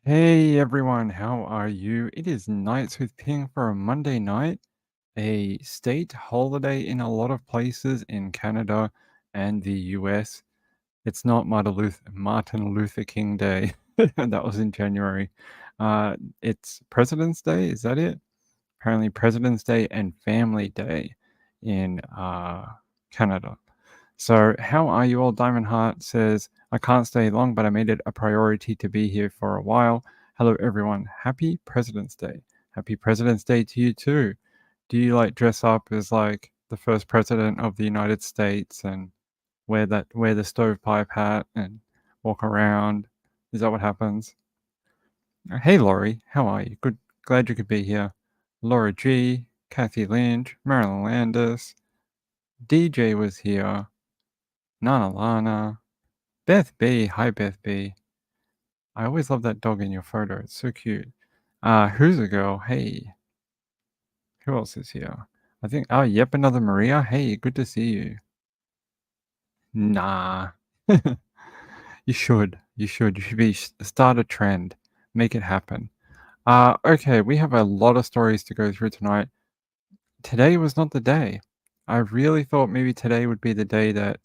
Hey everyone, how are you? It is Nights with Ping for a Monday night, a state holiday in a lot of places in Canada and the US. It's not Martin Luther King Day. That was in January. It's President's Day, is that it? Apparently President's Day and Family Day in Canada. So, how are you all? Diamond Heart says, I can't stay long, but I made it a priority to be here for a while. Hello, everyone. Happy President's Day. Happy President's Day to you, too. Do you like dress up as like the first president of the United States and wear the stovepipe hat and walk around? Is that what happens? Hey, Laurie. How are you? Good. Glad you could be here. Laura G, Kathy Lynch, Marilyn Landis, DJ was here. Nana Lana. Beth B. Hi, Beth B. I always love that dog in your photo. It's so cute. Who's a girl? Hey. Who else is here? I think, yep, another Maria. Hey, good to see you. Nah. You should. You should. You should start a trend. Make it happen. Okay, we have a lot of stories to go through tonight. Today was not the day. I really thought maybe today would be the day that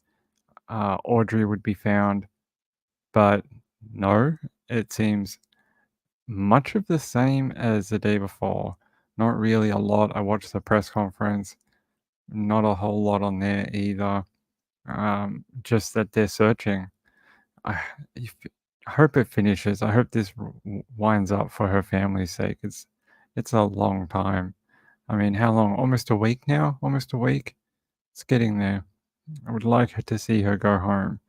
Audrey would be found, but no, it seems much of the same as the day before. Not really a lot. I watched the press conference. Not a whole lot on there either. Just that they're searching. I, I hope it finishes. I hope this winds up for her family's sake. It's a long time. I mean, how long? Almost a week now? Almost a week? It's getting there. I would like her to see her go home.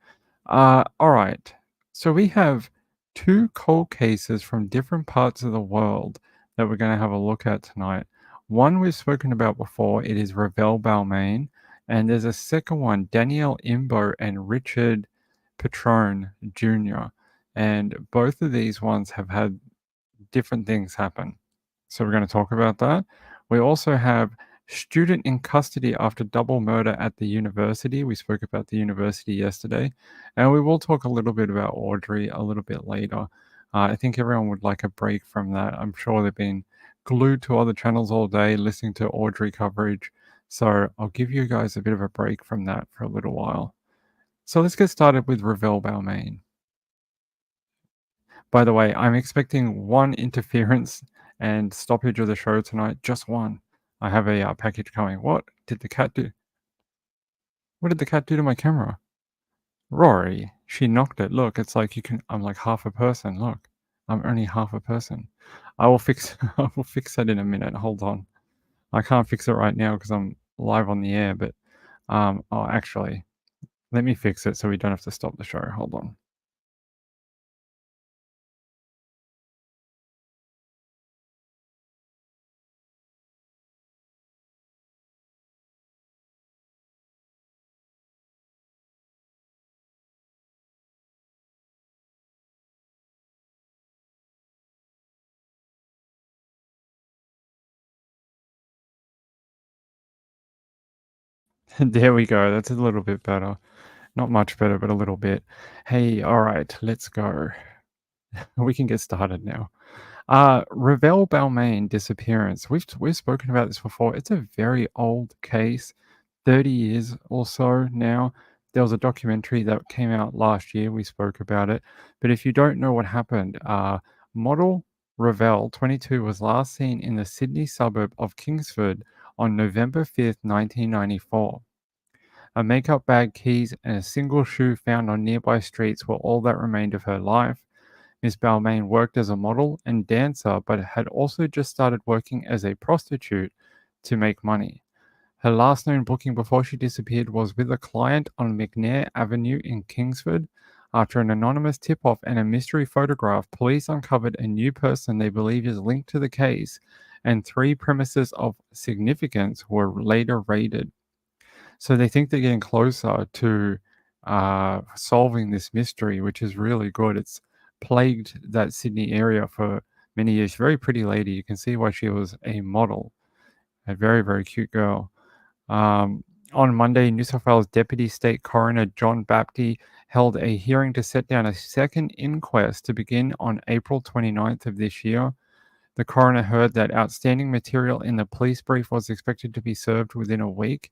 All right. So we have two cold cases from different parts of the world that we're going to have a look at tonight. One we've spoken about before. It is Revel Balain. And there's a second one, Danielle Imbo and Richard Patron Jr. And both of these ones have had different things happen. So we're going to talk about that. We also have student in custody after double murder at the university. We spoke about the university yesterday. And we will talk a little bit about Audrey a little bit later. I think everyone would like a break from that. I'm sure they've been glued to other channels all day listening to Audrey coverage. So I'll give you guys a bit of a break from that for a little while. So let's get started with Revel Balmain. By the way, I'm expecting one interference and stoppage of the show tonight. Just one. I have a package coming. What did the cat do? What did the cat do to my camera? Rory, she knocked it. Look, it's like I'm like half a person. Look, I'm only half a person. I will fix. I will fix that in a minute. Hold on. I can't fix it right now because I'm live on the air. But actually, let me fix it so we don't have to stop the show. Hold on. There we go. That's a little bit better. Not much better, but a little bit. Hey, all right, let's go. We can get started now. Revel Balmain disappearance. We've spoken about this before. It's a very old case, 30 years or so now. There was a documentary that came out last year. We spoke about it. But if you don't know what happened, model Revel, 22, was last seen in the Sydney suburb of Kingsford on November 5th, 1994. A makeup bag, keys, and a single shoe found on nearby streets were all that remained of her life. Miss Balmain worked as a model and dancer, but had also just started working as a prostitute to make money. Her last known booking before she disappeared was with a client on McNair Avenue in Kingsford. After an anonymous tip off and a mystery photograph, police uncovered a new person they believe is linked to the case, and 3 premises of significance were later raided. So they think they're getting closer to solving this mystery, which is really good. It's plagued that Sydney area for many years. Very pretty lady. You can see why she was a model. A very, very cute girl. On Monday, New South Wales Deputy State Coroner John Baptiste held a hearing to set down a second inquest to begin on April 29th of this year. The coroner heard that outstanding material in the police brief was expected to be served within a week.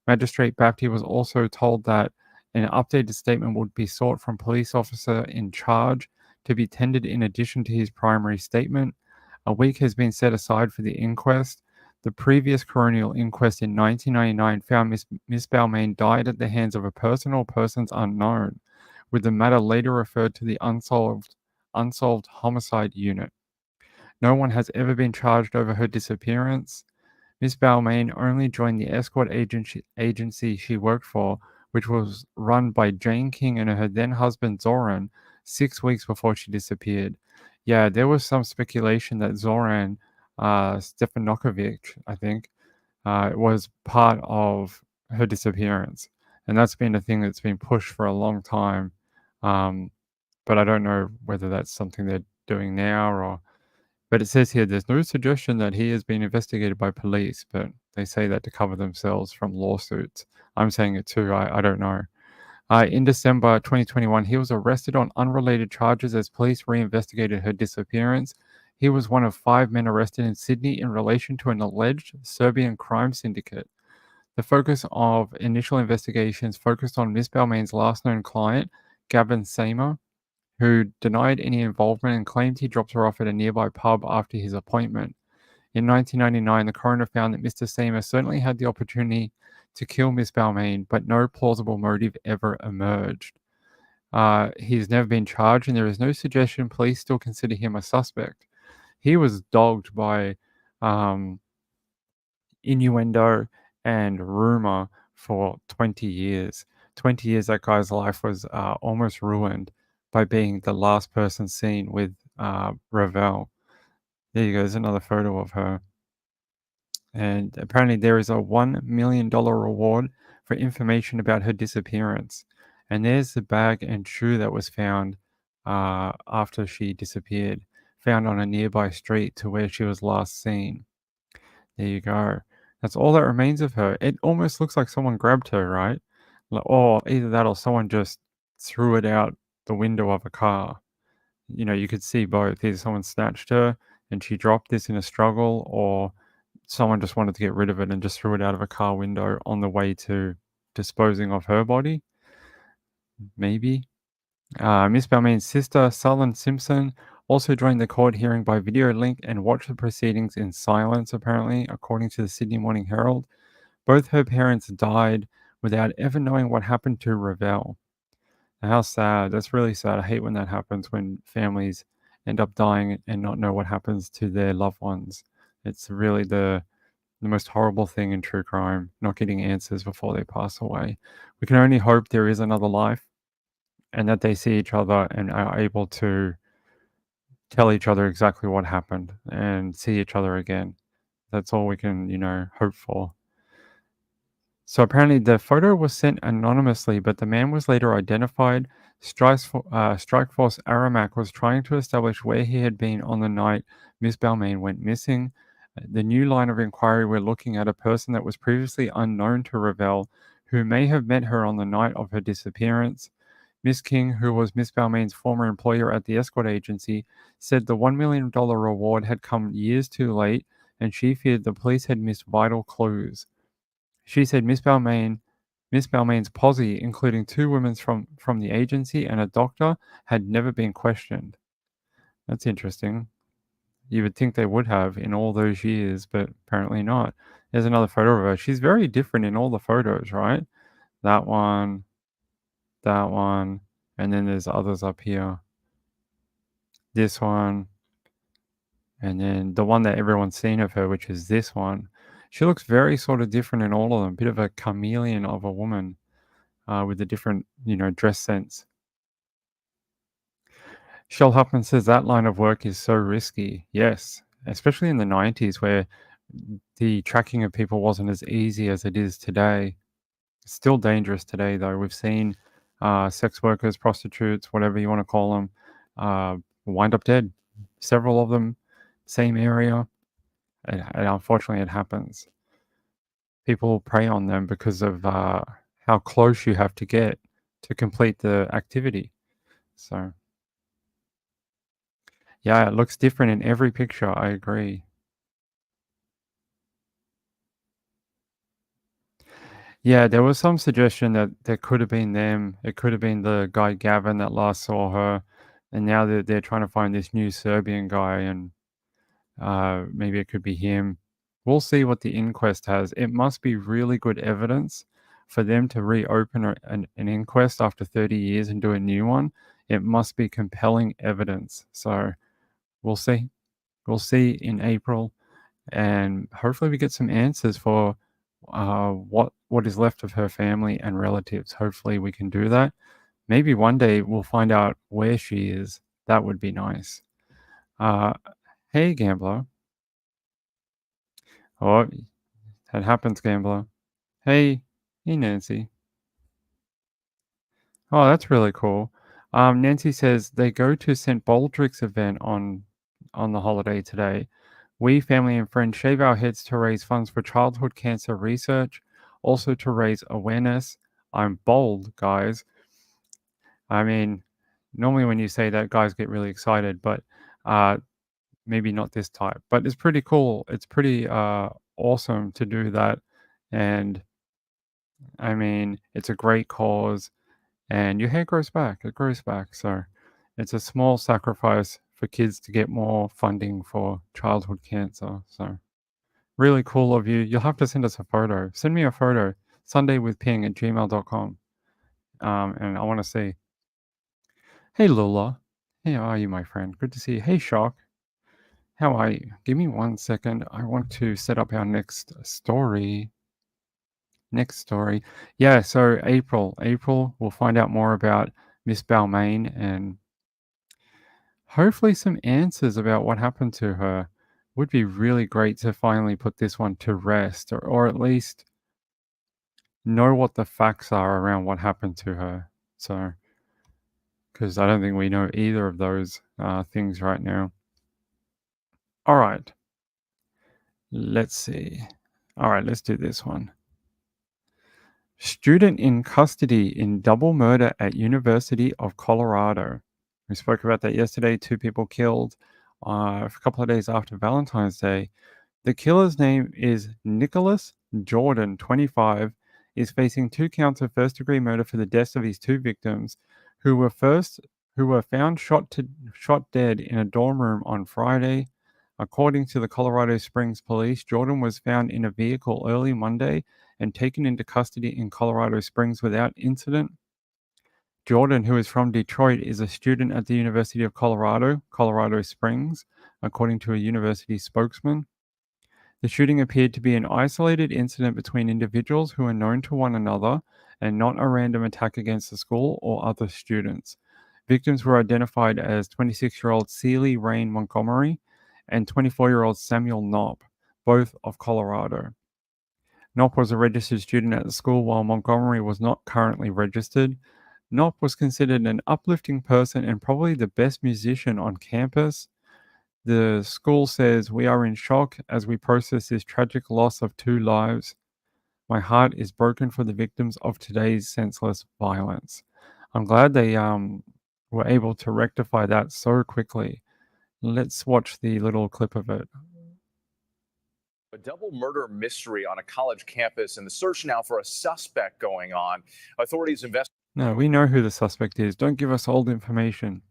Magistrate Baptiste was also told that an updated statement would be sought from police officer in charge to be tendered in addition to his primary statement. A week has been set aside for the inquest. The previous coronial inquest in 1999 found Miss Balmain died at the hands of a person or persons unknown, with the matter later referred to the unsolved homicide unit. No one has ever been charged over her disappearance. Miss Balmain only joined the escort agency she worked for, which was run by Jane King and her then husband Zoran, 6 weeks before she disappeared. Yeah, there was some speculation that Zoran Stefanovic, I think, was part of her disappearance. And that's been a thing that's been pushed for a long time. Um, but I don't know whether that's something they're doing now or. But it says here there's no suggestion that he has been investigated by police, but they say that to cover themselves from lawsuits. I'm saying it too. I don't know. In December 2021, he was arrested on unrelated charges as police reinvestigated her disappearance. He was one of 5 men arrested in Sydney in relation to an alleged Serbian crime syndicate. The focus of initial investigations focused on Miss Balmain's last known client, Gavin Samer, who denied any involvement and claimed he dropped her off at a nearby pub after his appointment. In 1999, the coroner found that Mr. Samer certainly had the opportunity to kill Miss Balmain, but no plausible motive ever emerged. He's never been charged, and there is no suggestion police still consider him a suspect. He was dogged by um, innuendo and rumor for 20 years. 20 years, that guy's life was almost ruined by being the last person seen with Revel. There you go, there's another photo of her. And apparently, there is a $1 million reward for information about her disappearance. And there's the bag and shoe that was found after she disappeared, found on a nearby street to where she was last seen. There you go. That's all that remains of her. It almost looks like someone grabbed her, right? Or either that or someone just threw it out the window of a car. You know, you could see both. Either someone snatched her and she dropped this in a struggle, or someone just wanted to get rid of it and just threw it out of a car window on the way to disposing of her body. Maybe. Miss Balmain's sister, Sullen Simpson, also joined the court hearing by video link and watched the proceedings in silence, apparently, according to the Sydney Morning Herald. Both her parents died without ever knowing what happened to Revel. How sad. That's really sad. I hate when that happens, when families end up dying and not know what happens to their loved ones. It's really the most horrible thing in true crime, not getting answers before they pass away. We can only hope there is another life and that they see each other and are able to tell each other exactly what happened and see each other again. That's all we can, hope for. So apparently the photo was sent anonymously, but the man was later identified. Strikeforce Aramac was trying to establish where he had been on the night Miss Balmain went missing. The new line of inquiry we're looking at a person that was previously unknown to Revel, who may have met her on the night of her disappearance. Miss King, who was Miss Balmain's former employer at the escort agency, said the $1 million reward had come years too late, and she feared the police had missed vital clues. She said Miss Balmain's posse, including 2 women from the agency and a doctor, had never been questioned. That's interesting. You would think they would have in all those years, but apparently not. There's another photo of her. She's very different in all the photos, right? That one, and then there's others up here. This one, and then the one that everyone's seen of her, which is this one. She looks very sort of different in all of them. Bit of a chameleon of a woman. With a different, dress sense. Shell Huffman says that line of work is so risky. Yes, especially in the 90s where the tracking of people wasn't as easy as it is today. It's still dangerous today, though. We've seen sex workers, prostitutes, whatever you want to call them, wind up dead. Several of them, same area. And unfortunately, it happens. people prey on them because of how close you have to get to complete the activity. So, yeah, it looks different in every picture. I agree. Yeah, there was some suggestion that there could have been them. It could have been the guy Gavin that last saw her, and now they're trying to find this new Serbian guy, and maybe it could be him. We'll see what the inquest has. It must be really good evidence for them to reopen an inquest after 30 years and do a new one. It must be compelling evidence. So we'll see. We'll see in April, and hopefully we get some answers for what is left of her family and relatives. Hopefully we can do that. Maybe one day we'll find out where she is. That would be nice. Uh, hey, Gambler. Oh, that happens, Gambler. Hey, hey, Nancy. Oh, that's really cool. Nancy says they go to St. Baldrick's event on the holiday today. We, family and friends, shave our heads to raise funds for childhood cancer research, also to raise awareness. I'm bold, guys. I mean, normally when you say that, guys get really excited, but uh, maybe not this type. But it's pretty cool. It's pretty awesome to do that. And I mean, it's a great cause, and your hair grows back. It grows back. So it's a small sacrifice for kids to get more funding for childhood cancer. So really cool of you. You'll have to send us a photo. Send me a photo, sundaywithping@gmail.com. And I want to see. Hey, Lula. Hey, how are you, my friend? Good to see you. Hey, Shock. How are you? Give me 1 second. I want to set up our next story. Next story. Yeah, so April. April, we'll find out more about Miss Balmain and hopefully some answers about what happened to her. Would be really great to finally put this one to rest, or at least know what the facts are around what happened to her. So, because I don't think we know either of those things right now. All right, let's see. All right, let's do this one. Student in custody in double murder at University of Colorado. We spoke about that yesterday. 2 people killed a couple of days after Valentine's Day. The killer's name is Nicholas Jordan, 25, is facing 2 counts of first-degree murder for the deaths of his 2 victims, who were found shot dead in a dorm room on Friday. According to the Colorado Springs Police, Jordan was found in a vehicle early Monday and taken into custody in Colorado Springs without incident. Jordan, who is from Detroit, is a student at the University of Colorado, Colorado Springs, according to a university spokesman. The shooting appeared to be an isolated incident between individuals who are known to one another and not a random attack against the school or other students. Victims were identified as 26-year-old Celie Rain Montgomery and 24-year-old Samuel Knopp, both of Colorado. Knopp was a registered student at the school while Montgomery was not currently registered. Knopp was considered an uplifting person and probably the best musician on campus. The school says, "We are in shock as we process this tragic loss of 2 lives. My heart is broken for the victims of today's senseless violence." I'm glad they were able to rectify that so quickly. Let's watch the little clip of it. A double murder mystery on a college campus, and the search now for a suspect going on. Authorities investigate. No, we know who the suspect is. Don't give us old information.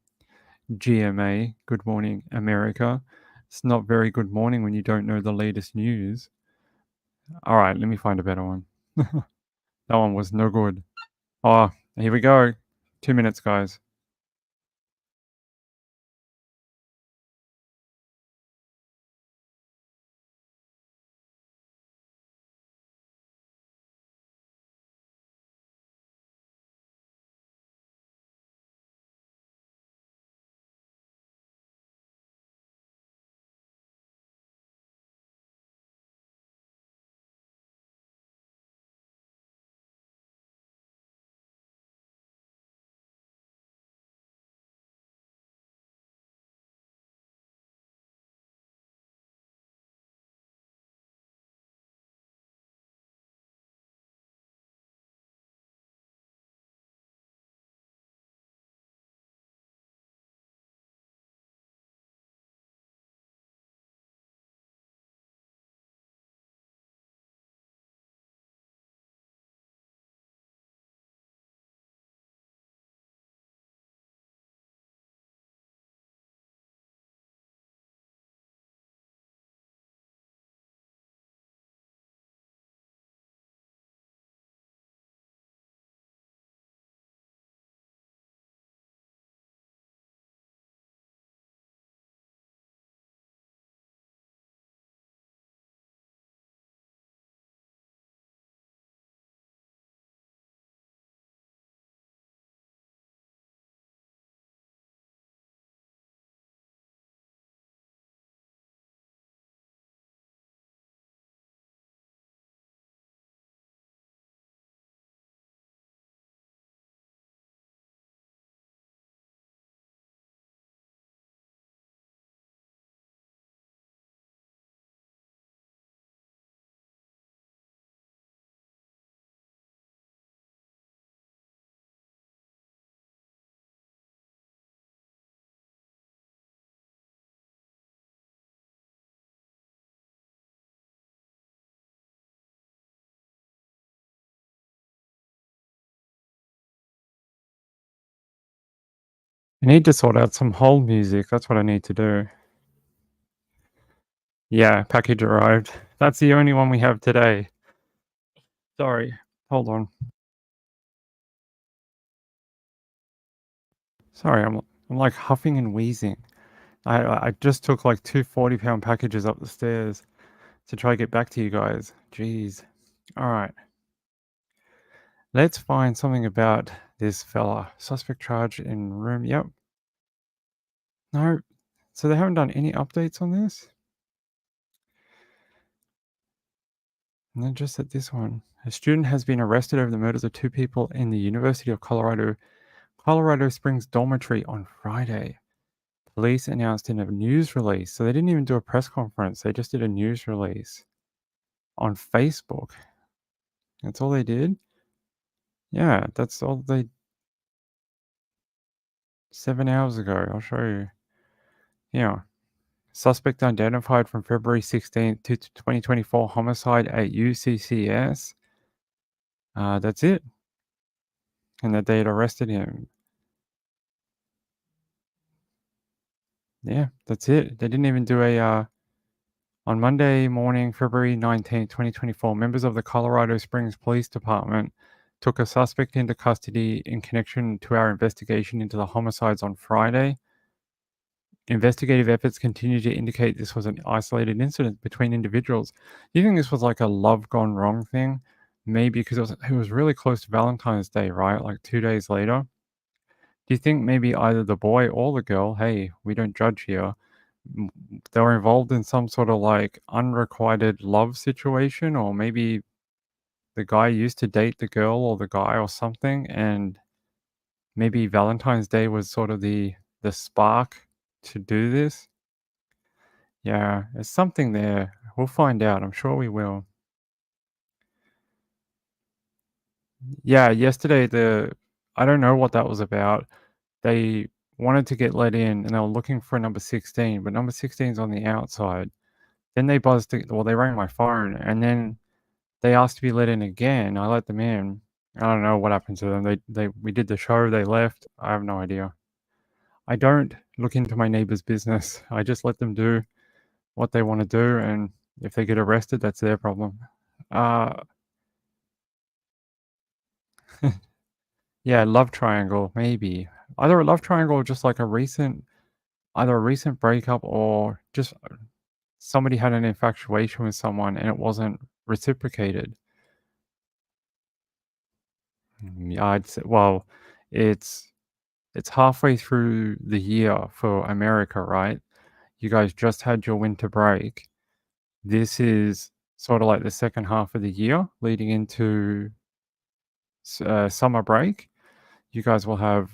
GMA, Good Morning America. It's not very good morning when you don't know the latest news. All right, let me find a better one. That one was no good. Oh, here we go. 2 minutes, guys. I need to sort out some hold music. That's what I need to do. Yeah, package arrived. That's the only one we have today. Sorry. Hold on. Sorry, I'm like huffing and wheezing. I just took like two 40-pound packages up the stairs to try to get back to you guys. Jeez. All right. Let's find something about this fella. Suspect charged in room. Yep. No. So they haven't done any updates on this? And then just at this one. A student has been arrested over the murders of two people in the University of Colorado Springs dormitory on Friday. Police announced in a news release. So they didn't even do a press conference. They just did a news release on Facebook. That's all they did? Yeah, that's all they... 7 hours ago. I'll show you. Yeah. Suspect identified from February 16th to 2024 homicide at UCCS. That's it. And that they had arrested him. Yeah, that's it. They didn't even do a... On Monday morning, February 19th, 2024, members of the Colorado Springs Police Department took a suspect into custody in connection to our investigation into the homicides on Friday. Investigative efforts continue to indicate this was an isolated incident between individuals. Do you think this was like a love gone wrong thing? Maybe because it was really close to Valentine's Day, right? Like 2 days later. Do you think maybe either the boy or the girl, hey, we don't judge here, they were involved in some sort of like unrequited love situation, or maybe the guy used to date the girl or the guy or something, and maybe Valentine's Day was sort of the spark to do this? Yeah, there's something there. We'll find out. I'm sure we will. Yeah, yesterday I don't know what that was about. They wanted to get let in and they were looking for number 16, but number 16 is on the outside. Then they they rang my phone and then they asked to be let in again. I let them in. I don't know what happened to them. We did the show, they left. I have no idea. I don't look into my neighbor's business. I just let them do what they want to do, and if they get arrested, that's their problem. Yeah, love triangle, maybe. Either a love triangle or just like either a recent breakup or just somebody had an infatuation with someone and it wasn't reciprocated. Yeah, I'd say, well, it's halfway through the year for America, right? You guys just had your winter break. This is sort of like the second half of the year leading into summer break. You guys will have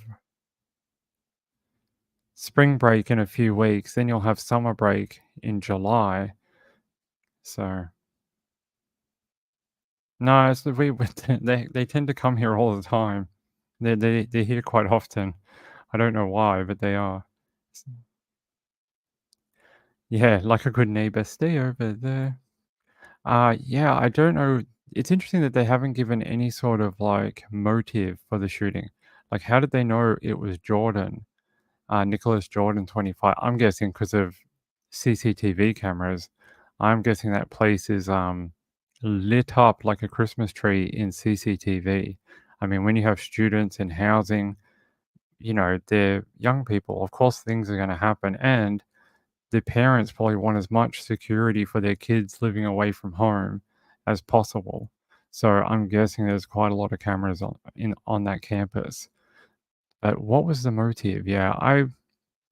spring break in a few weeks, then you'll have summer break in July. So no, it's they tend to come here all the time. They're here quite often. I don't know why, but they are. Yeah, like a good neighbor. Stay over there. Yeah, I don't know. It's interesting that they haven't given any sort of like motive for the shooting. Like, how did they know it was Jordan? Nicholas Jordan, 25. I'm guessing because of CCTV cameras. I'm guessing that place is lit up like a Christmas tree in CCTV. I mean, when you have students in housing, they're young people. Of course, things are going to happen, and the parents probably want as much security for their kids living away from home as possible. So I'm guessing there's quite a lot of cameras on that campus. But what was the motive? Yeah,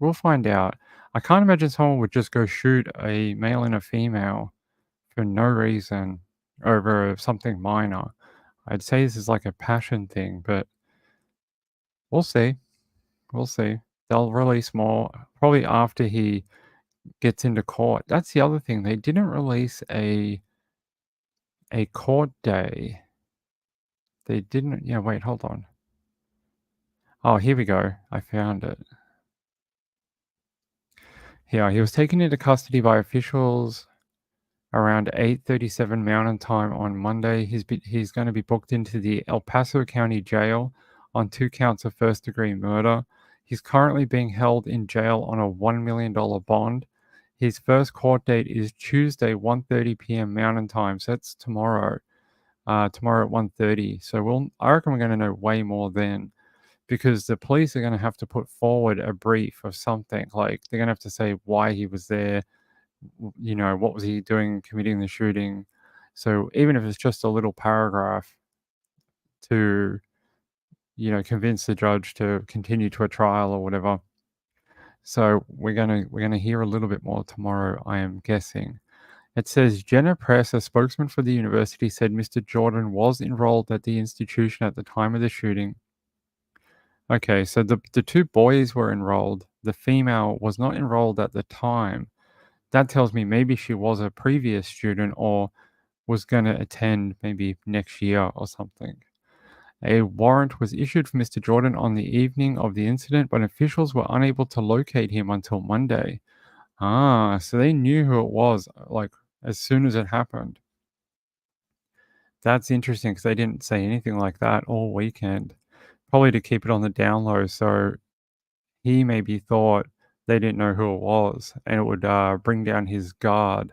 we'll find out. I can't imagine someone would just go shoot a male and a female for no reason over something minor. I'd say this is like a passion thing, but we'll see. We'll see. They'll release more probably after he gets into court. That's the other thing. They didn't release a court day. They didn't. Yeah, wait, hold on. Oh, here we go. I found it. Yeah, he was taken into custody by officials around 8:37 Mountain Time on Monday. He's going to be booked into the El Paso County Jail on 2 counts of first-degree murder. He's currently being held in jail on a $1 million bond. His first court date is Tuesday, 1:30 p.m. Mountain Time. So that's tomorrow. Tomorrow at 1:30. So I reckon we're going to know way more then, because the police are going to have to put forward a brief of something. Like, they're going to have to say why he was there, what was he doing committing the shooting. So even if it's just a little paragraph to, convince the judge to continue to a trial or whatever. So we're gonna hear a little bit more tomorrow, I am guessing. It says Jenna Press, a spokesman for the university, said Mr. Jordan was enrolled at the institution at the time of the shooting. Okay, so the two boys were enrolled. The female was not enrolled at the time. That tells me maybe she was a previous student or was going to attend maybe next year or something. A warrant was issued for Mr. Jordan on the evening of the incident, but officials were unable to locate him until Monday. So they knew who it was, like, as soon as it happened. That's interesting because they didn't say anything like that all weekend. Probably to keep it on the down low, so he maybe thought they didn't know who it was, and it would bring down his guard,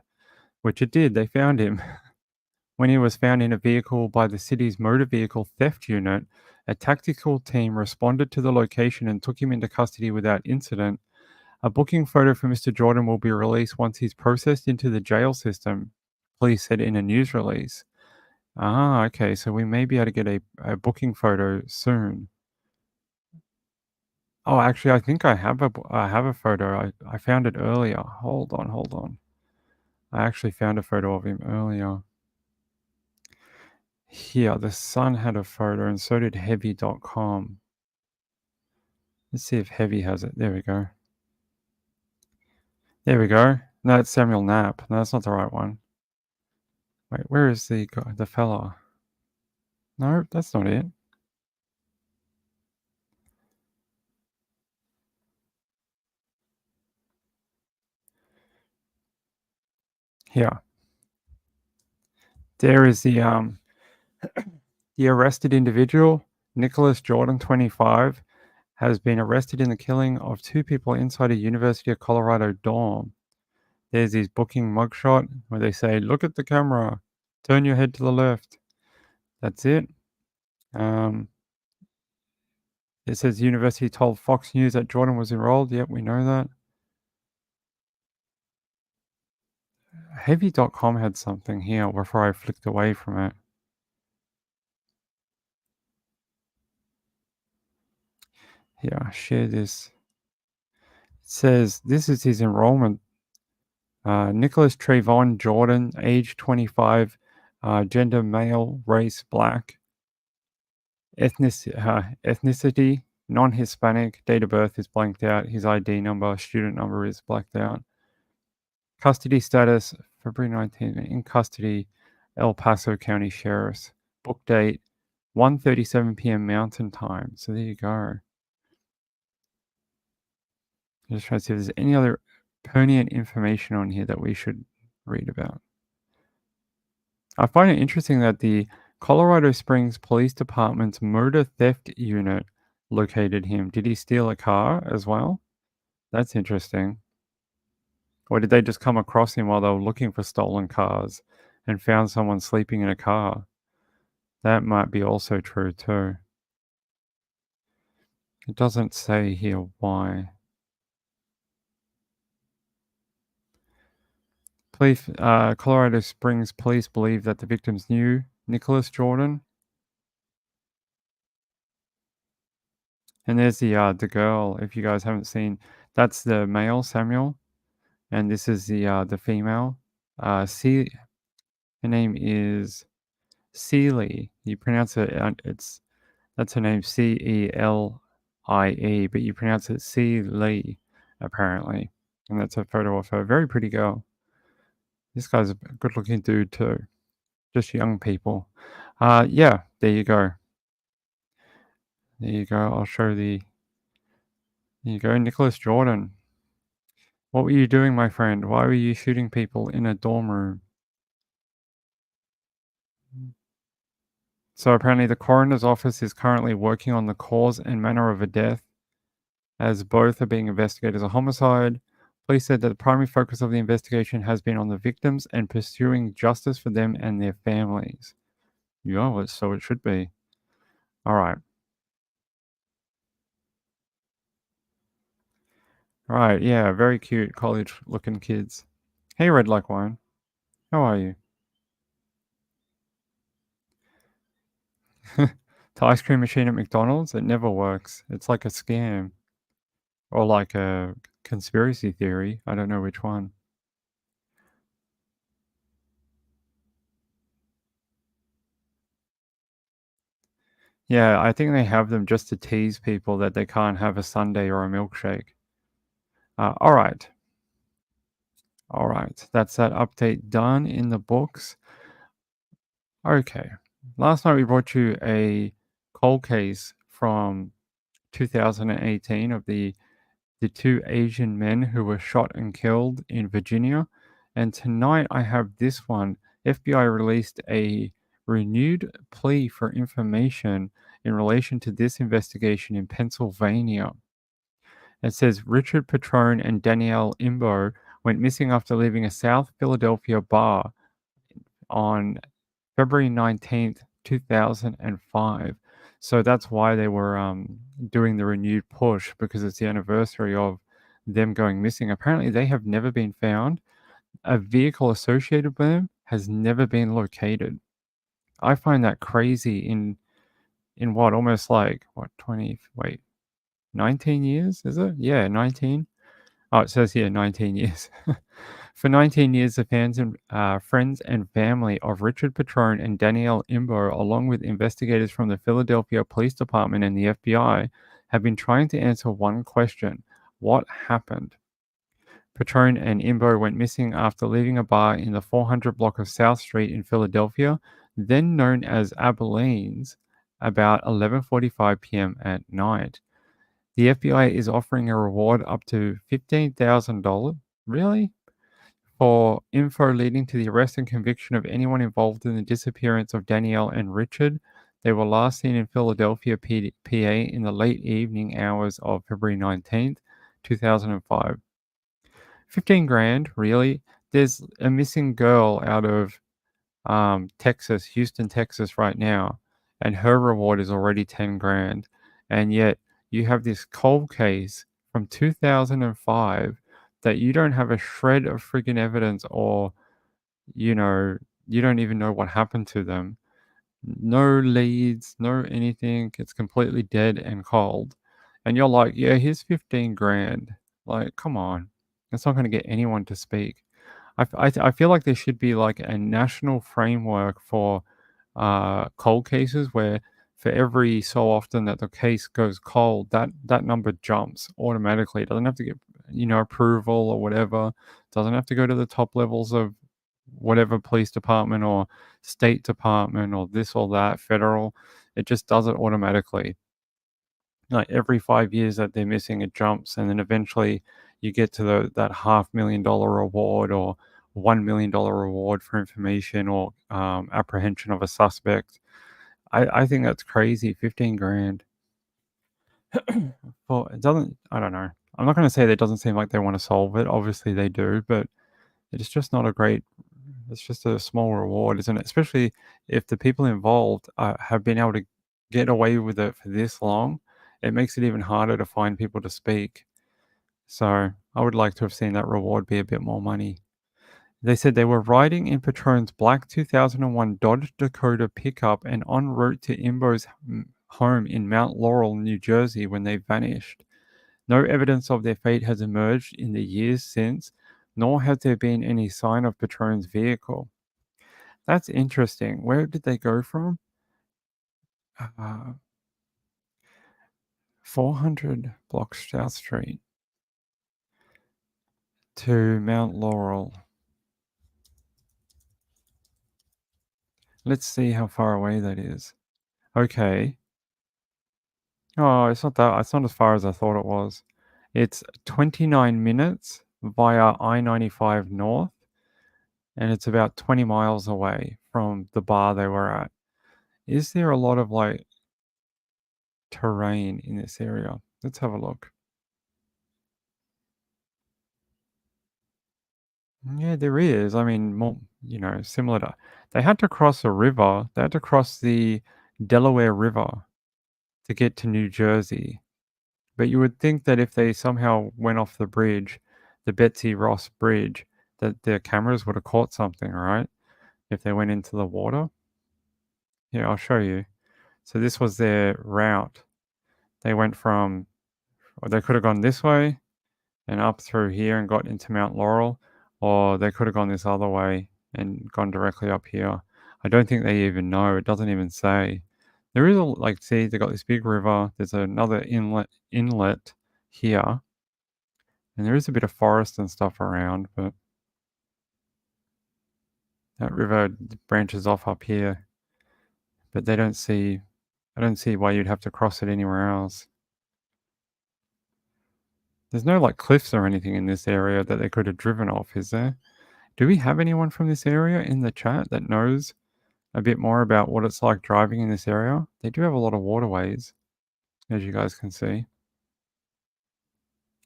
which it did. They found him. When he was found in a vehicle by the city's motor vehicle theft unit, a tactical team responded to the location and took him into custody without incident. A booking photo for Mr. Jordan will be released once he's processed into the jail system, police said in a news release. Okay, so we may be able to get a booking photo soon. Oh, actually, I think I have a photo. I found it earlier. Hold on. I actually found a photo of him earlier. Here, the Sun had a photo, and so did Heavy.com. Let's see if Heavy has it. There we go. No, it's Samuel Knapp. No, that's not the right one. Wait, where is the fella? No, that's not it. Here. There is the arrested individual, Nicholas Jordan, 25, has been arrested in the killing of two people inside a University of Colorado dorm. There's his booking mugshot where they say, "Look at the camera, turn your head to the left." That's it. It says university told Fox News that Jordan was enrolled. Yep, we know that. Heavy.com had something here before I flicked away from it. Here, share this. It says this is his enrollment. Nicholas Trayvon Jordan, age 25, gender male, race black, ethnicity non-Hispanic, date of birth is blanked out, his ID number, student number is blacked out. Custody status, February 19th, in custody, El Paso County Sheriff's. Book date, 1:37 p.m. Mountain Time. So there you go. I'm just trying to see if there's any other pertinent information on here that we should read about. I find it interesting that the Colorado Springs Police Department's motor theft unit located him. Did he steal a car as well? That's interesting. Or did they just come across him while they were looking for stolen cars and found someone sleeping in a car? That might be also true too. It doesn't say here why. Colorado Springs police believe that the victims knew Nicholas Jordan. And there's the girl. If you guys haven't seen, that's the male Samuel, and this is the female. Her name is Celie. You pronounce it. That's her name, Celie, but you pronounce it Celie, apparently. And that's a photo of her. Very pretty girl. This guy's a good-looking dude too. Just young people. Yeah, there you go. There you go. I'll show There you go, Nicholas Jordan. What were you doing, my friend? Why were you shooting people in a dorm room? So apparently the coroner's office is currently working on the cause and manner of a death. as both are being investigated as a homicide. Police said that the primary focus of the investigation has been on the victims and pursuing justice for them and their families. Yeah, well, so it should be. All right. All right. Yeah, very cute college-looking kids. Hey, Red Like Wine. How are you? The ice cream machine at McDonald's, it never works. It's like a scam or like a conspiracy theory. I don't know which one. Yeah, I think they have them just to tease people that they can't have a sundae or a milkshake. All right. All right. That's that update done in the books. Okay. Last night we brought you a cold case from 2018 of the two Asian men who were shot and killed in Virginia. And tonight I have this one. FBI released a renewed plea for information in relation to this investigation in Pennsylvania. It says Richard Patrone and Danielle Imbo went missing after leaving a South Philadelphia bar on February 19th, 2005. So that's why they were doing the renewed push, because it's the anniversary of them going missing. Apparently, they have never been found. A vehicle associated with them has never been located. I find that crazy in what, almost like what, 20, wait, 19 years, is it? Yeah, 19. Oh, it says here 19 years. For 19 years, the fans and friends and family of Richard Patrone and Danielle Imbo, along with investigators from the Philadelphia Police Department and the FBI, have been trying to answer one question: what happened? Patrone and Imbo went missing after leaving a bar in the 400 block of South Street in Philadelphia, then known as Abilene's, about 11:45 p.m. at night. The FBI is offering a reward up to $15,000. Really? For info leading to the arrest and conviction of anyone involved in the disappearance of Danielle and Richard. They were last seen in Philadelphia, PA in the late evening hours of February 19th, 2005. 15 grand, really? There's a missing girl out of Texas, Houston, Texas right now, and her reward is already 10 grand. And yet you have this cold case from 2005 that you don't have a shred of freaking evidence, or, you know, you don't even know what happened to them. No leads, no anything. It's completely dead and cold. And you're like, yeah, here's 15 grand. Like, come on. It's not going to get anyone to speak. I feel like there should be like a national framework for cold cases, where for every so often that the case goes cold, that number jumps automatically. It doesn't have to get, approval or whatever. It doesn't have to go to the top levels of whatever police department or state department or this or that federal. It just does it automatically. Like every 5 years that they're missing, it jumps, and then eventually you get to that $500,000 reward or $1 million reward for information or apprehension of a suspect. I think that's crazy. 15 grand. Well, it doesn't. I don't know. I'm not going to say that it doesn't seem like they want to solve it. Obviously they do, but it's just not a great. It's just a small reward, isn't it? Especially if the people involved have been able to get away with it for this long. It makes it even harder to find people to speak. So I would like to have seen that reward be a bit more money. They said they were riding in Patrone's black 2001 Dodge Dakota pickup and en route to Imbo's home in Mount Laurel, New Jersey, when they vanished. No evidence of their fate has emerged in the years since, nor has there been any sign of Patrone's vehicle. That's interesting. Where did they go from? 400 blocks South Street to Mount Laurel. Let's see how far away that is. Okay. Oh, it's not as far as I thought it was. It's 29 minutes via I-95 North, and it's about 20 miles away from the bar they were at. Is there a lot of like terrain in this area? Let's have a look. Yeah, there is. I mean, more, similar to they had to cross a river. They had to cross the Delaware River to get to New Jersey. But you would think that if they somehow went off the bridge, the Betsy Ross Bridge, that their cameras would have caught something, right? If they went into the water. Yeah, I'll show you. So this was their route. They went from, or they could have gone this way and up through here and got into Mount Laurel, or they could have gone this other way and gone directly up here. I don't think they even know. It doesn't even say. There is see, they got this big river. There's another inlet here, and there is a bit of forest and stuff around, but that river branches off up here. But I don't see why you'd have to cross it anywhere else. There's no cliffs or anything in this area that they could have driven off, is there? Do we have anyone from this area in the chat that knows a bit more about what it's like driving in this area? They do have a lot of waterways, as you guys can see.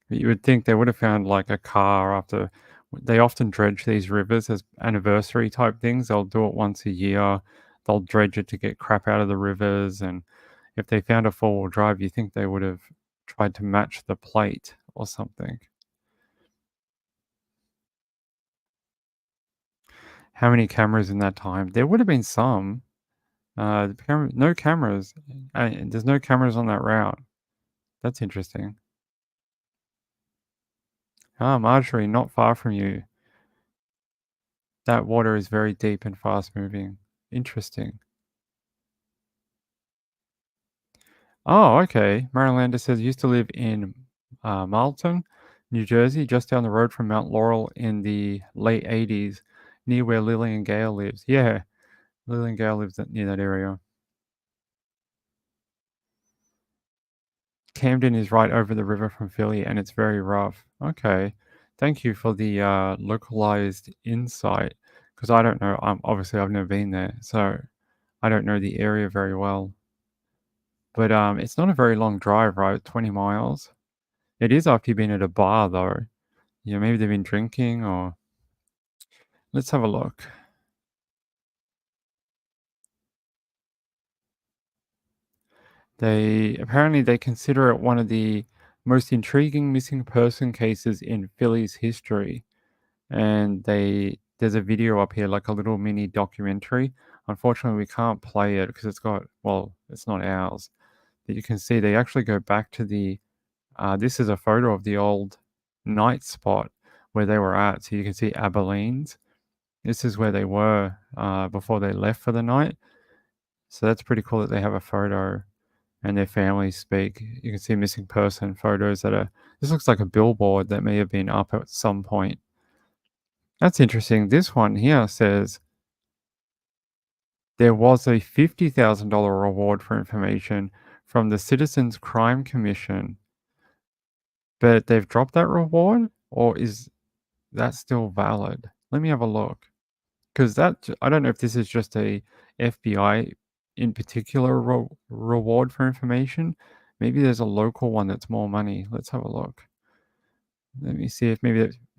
But you would think they would have found a car after. They often dredge these rivers as anniversary type things. They'll do it once a year. They'll dredge it to get crap out of the rivers. And if they found a four-wheel drive, you think they would have tried to match the plate or something. How many cameras in that time? There would have been some. No cameras. There's no cameras on that route. That's interesting. Marjorie, not far from you. That water is very deep and fast moving. Interesting. Oh, okay. Marilander says used to live in Marlton, New Jersey, just down the road from Mount Laurel in the late 80s, near where Lillian Gale lives. Yeah, Lillian Gale lives near that area. Camden is right over the river from Philly, and it's very rough. Okay. Thank you for the localized insight, because I don't know. Obviously, I've never been there, so I don't know the area very well. But it's not a very long drive, right? 20 miles. It is after you've been at a bar, though. Yeah, maybe they've been drinking, or let's have a look. Apparently they consider it one of the most intriguing missing person cases in Philly's history. And there's a video up here, like a little mini documentary. Unfortunately, we can't play it because it's not ours. But you can see they actually go back to this is a photo of the old night spot where they were at. So you can see Abilene's. This is where they were before they left for the night. So that's pretty cool that they have a photo and their families speak. You can see missing person photos this looks like a billboard that may have been up at some point. That's interesting. This one here says there was a $50,000 reward for information from the Citizens Crime Commission, but they've dropped that reward, or is that still valid? Let me have a look. Because I don't know if this is just a FBI in particular reward for information. Maybe there's a local one that's more money. Let's have a look. Let me see if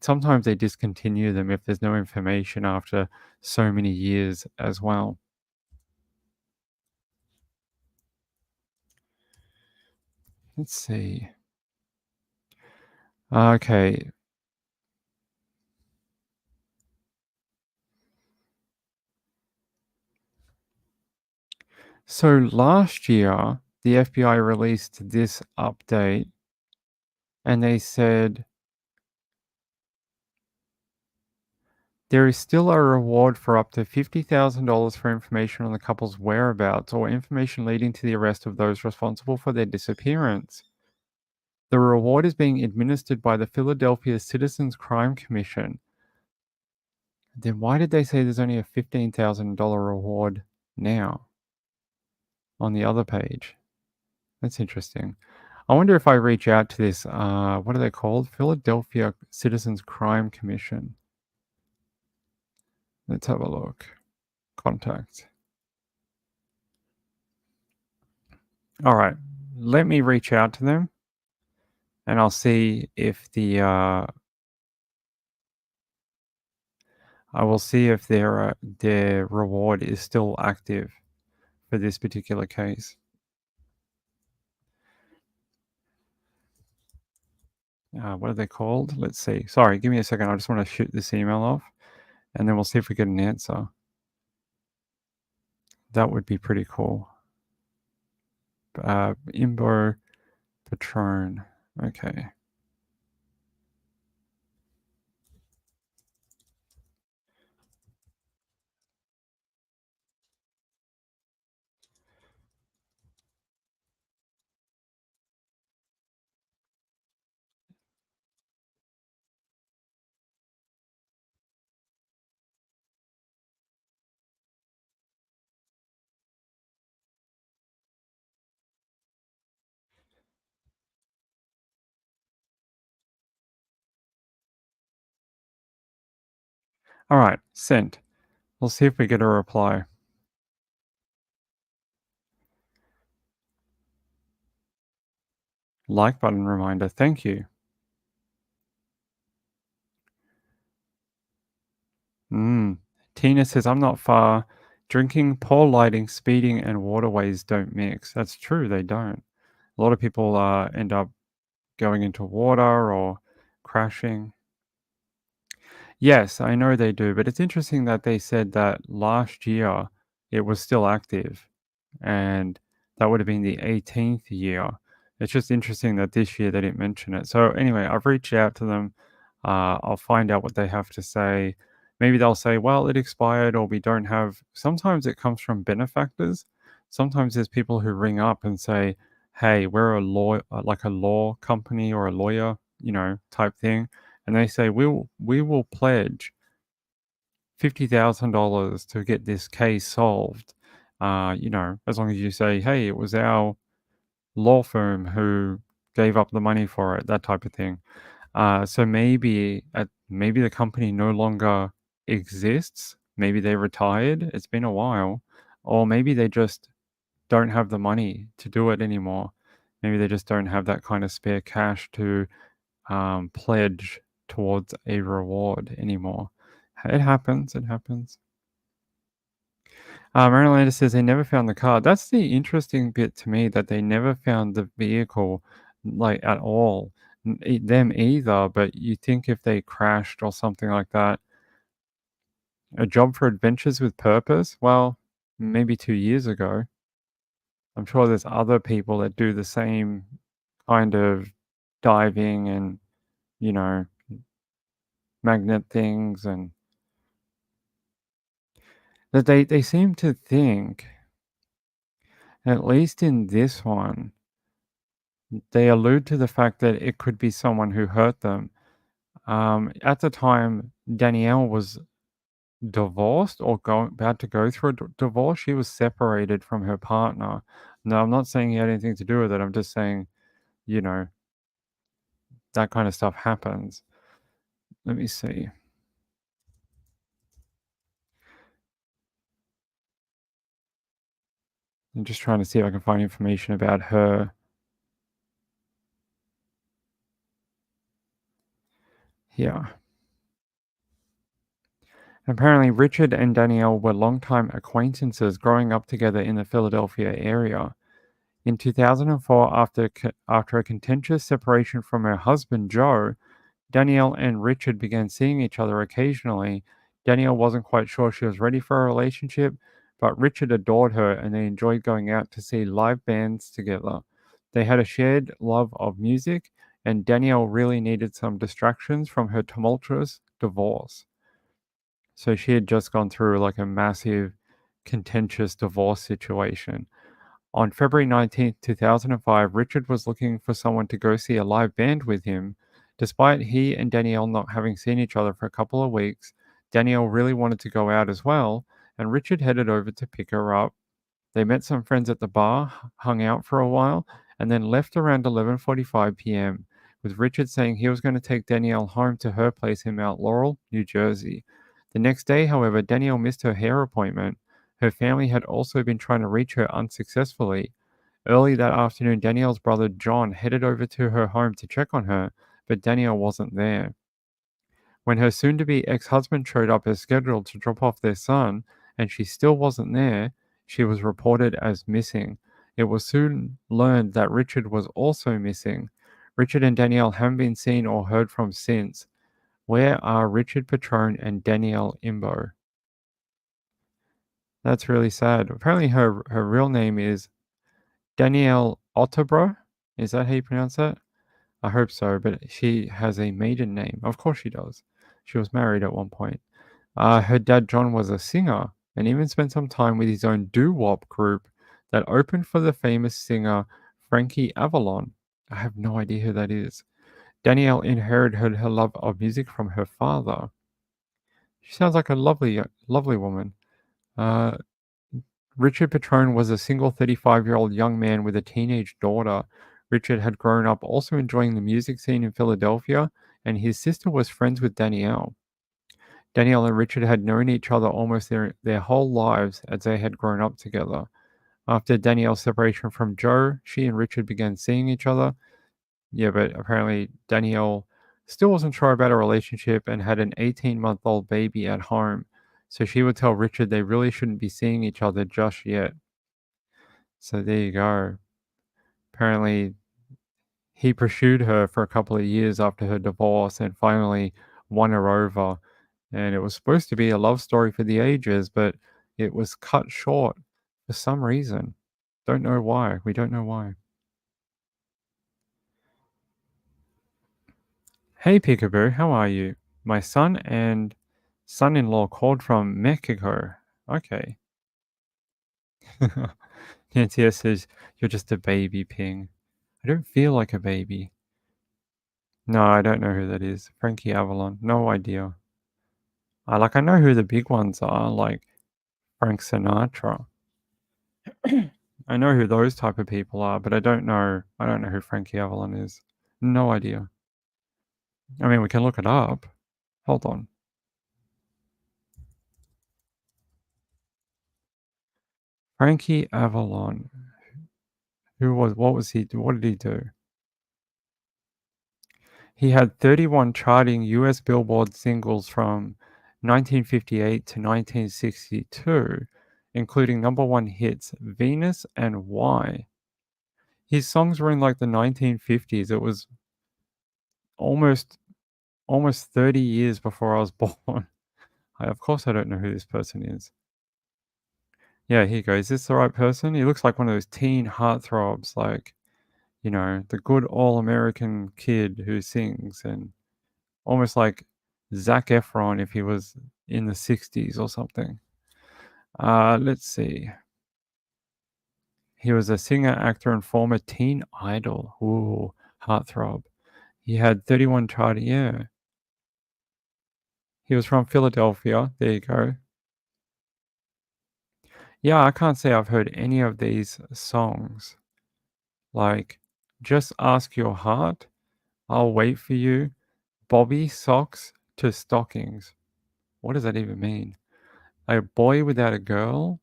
sometimes they discontinue them if there's no information after so many years as well. Let's see. Okay. So last year, the FBI released this update and they said there is still a reward for up to $50,000 for information on the couple's whereabouts or information leading to the arrest of those responsible for their disappearance. The reward is being administered by the Philadelphia Citizens Crime Commission. Then why did they say there's only a $15,000 reward now on the other page? That's interesting. I wonder if I reach out to this, what are they called? Philadelphia Citizens Crime Commission. Let's have a look. Contact. All right. Let me reach out to them and I'll see if the I will see if their reward is still active for this particular case. What are they called? Let's see. Sorry, give me a second. I just want to shoot this email off, and then we'll see if we get an answer. That would be pretty cool. Imbo Patron. Okay. All right, sent. We'll see if we get a reply. Like button reminder. Thank you. Tina says, I'm not far. Drinking, poor lighting, speeding, and waterways don't mix. That's true, they don't. A lot of people end up going into water or crashing. Yes, I know they do, but it's interesting that they said that last year it was still active, and that would have been the 18th year. It's just interesting that this year they didn't mention it. So anyway, I've reached out to them. I'll find out what they have to say. Maybe they'll say, well, it expired, or we don't have. Sometimes it comes from benefactors. Sometimes there's people who ring up and say, hey, we're a law, like a law company or a lawyer, type thing. And they say, we will pledge $50,000 to get this case solved. As long as you say, hey, it was our law firm who gave up the money for it, that type of thing. So maybe the company no longer exists. Maybe they retired. It's been a while, or maybe they just don't have the money to do it anymore. Maybe they just don't have that kind of spare cash to pledge towards a reward anymore. It happens. It happens. Marylander says they never found the car. That's the interesting bit to me, that they never found the vehicle, like, at all. Them either, but you think if they crashed or something like that, a job for adventures with purpose? Well, maybe 2 years ago. I'm sure there's other people that do the same kind of diving and, you know, magnet things, and that they seem to think, at least in this one, they allude to the fact that it could be someone who hurt them. At the time, Danielle was divorced or about to go through a divorce. She was separated from her partner. No, I'm not saying he had anything to do with it. I'm just saying, you know, that kind of stuff happens. Let me see. I'm just trying to see if I can find information about her. Yeah. Apparently, Richard and Danielle were longtime acquaintances growing up together in the Philadelphia area. In 2004, after a contentious separation from her husband, Joe, Danielle and Richard began seeing each other occasionally. Danielle wasn't quite sure she was ready for a relationship, but Richard adored her and they enjoyed going out to see live bands together. They had a shared love of music, and Danielle really needed some distractions from her tumultuous divorce. So she had just gone through like a massive, contentious divorce situation. On February 19th, 2005, Richard was looking for someone to go see a live band with him. Despite he and Danielle not having seen each other for a couple of weeks, Danielle really wanted to go out as well, and Richard headed over to pick her up. They met some friends at the bar, hung out for a while, and then left around 11:45 p.m., with Richard saying he was going to take Danielle home to her place in Mount Laurel, New Jersey. The next day, however, Danielle missed her hair appointment. Her family had also been trying to reach her unsuccessfully. Early that afternoon, Danielle's brother John headed over to her home to check on her, but Danielle wasn't there. When her soon-to-be ex-husband showed up as scheduled to drop off their son, and she still wasn't there, she was reported as missing. It was soon learned that Richard was also missing. Richard and Danielle haven't been seen or heard from since. Where are Richard Petrone and Danielle Imbo? That's really sad. Apparently her real name is Danielle Otterbro. Is that how you pronounce that? I hope so, but she has a maiden name. Of course she does. She was married at one point. Her dad, John, was a singer and even spent some time with his own doo-wop group that opened for the famous singer Frankie Avalon. I have no idea who that is. Danielle inherited her love of music from her father. She sounds like a lovely, lovely woman. Uh, Richard Petrone was a single 35-year-old young man with a teenage daughter. Richard had grown up also enjoying the music scene in Philadelphia, and his sister was friends with Danielle. Danielle and Richard had known each other almost their whole lives as they had grown up together. After Danielle's separation from Joe, she and Richard began seeing each other. Yeah, but apparently Danielle still wasn't sure about a relationship and had an 18-month-old baby at home. So she would tell Richard they really shouldn't be seeing each other just yet. So there you go. Apparently he pursued her for a couple of years after her divorce and finally won her over. And it was supposed to be a love story for the ages, but it was cut short for some reason. Don't know why. We don't know why. Hey Peekaboo, how are you? My son and son-in-law called from Mexico. Okay. Nancy says, you're just a baby, Ping. I don't feel like a baby. No, I don't know who that is. Frankie Avalon. No idea. I know who the big ones are, like Frank Sinatra. I know who those type of people are, but I don't know who Frankie Avalon is. No idea. I mean, we can look it up. Hold on. Frankie Avalon. What did he do? He had 31 charting US Billboard singles from 1958 to 1962, including number one hits Venus and Why. His songs were in like the 1950s. It was almost 30 years before I was born. Of course I don't know who this person is. Yeah, here you go. Is this the right person? He looks like one of those teen heartthrobs, like, the good all-American kid who sings, and almost like Zac Efron if he was in the 60s or something. Let's see. He was a singer, actor, and former teen idol. Ooh, heartthrob. He had 31 charting. Yeah. He was from Philadelphia. There you go. Yeah, I can't say I've heard any of these songs. Like, Just Ask Your Heart, I'll Wait for You, Bobby Socks to Stockings. What does that even mean? A Boy Without a Girl,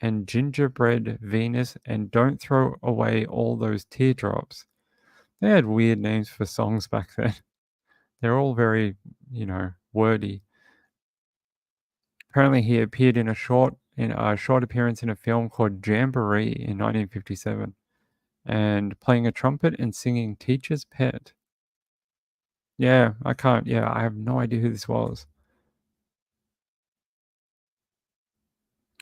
and Gingerbread Venus, and Don't Throw Away All Those Teardrops. They had weird names for songs back then. They're all very, wordy. Apparently, he appeared in a short appearance in a film called Jamboree in 1957, and playing a trumpet and singing Teacher's Pet. Yeah, I have no idea who this was.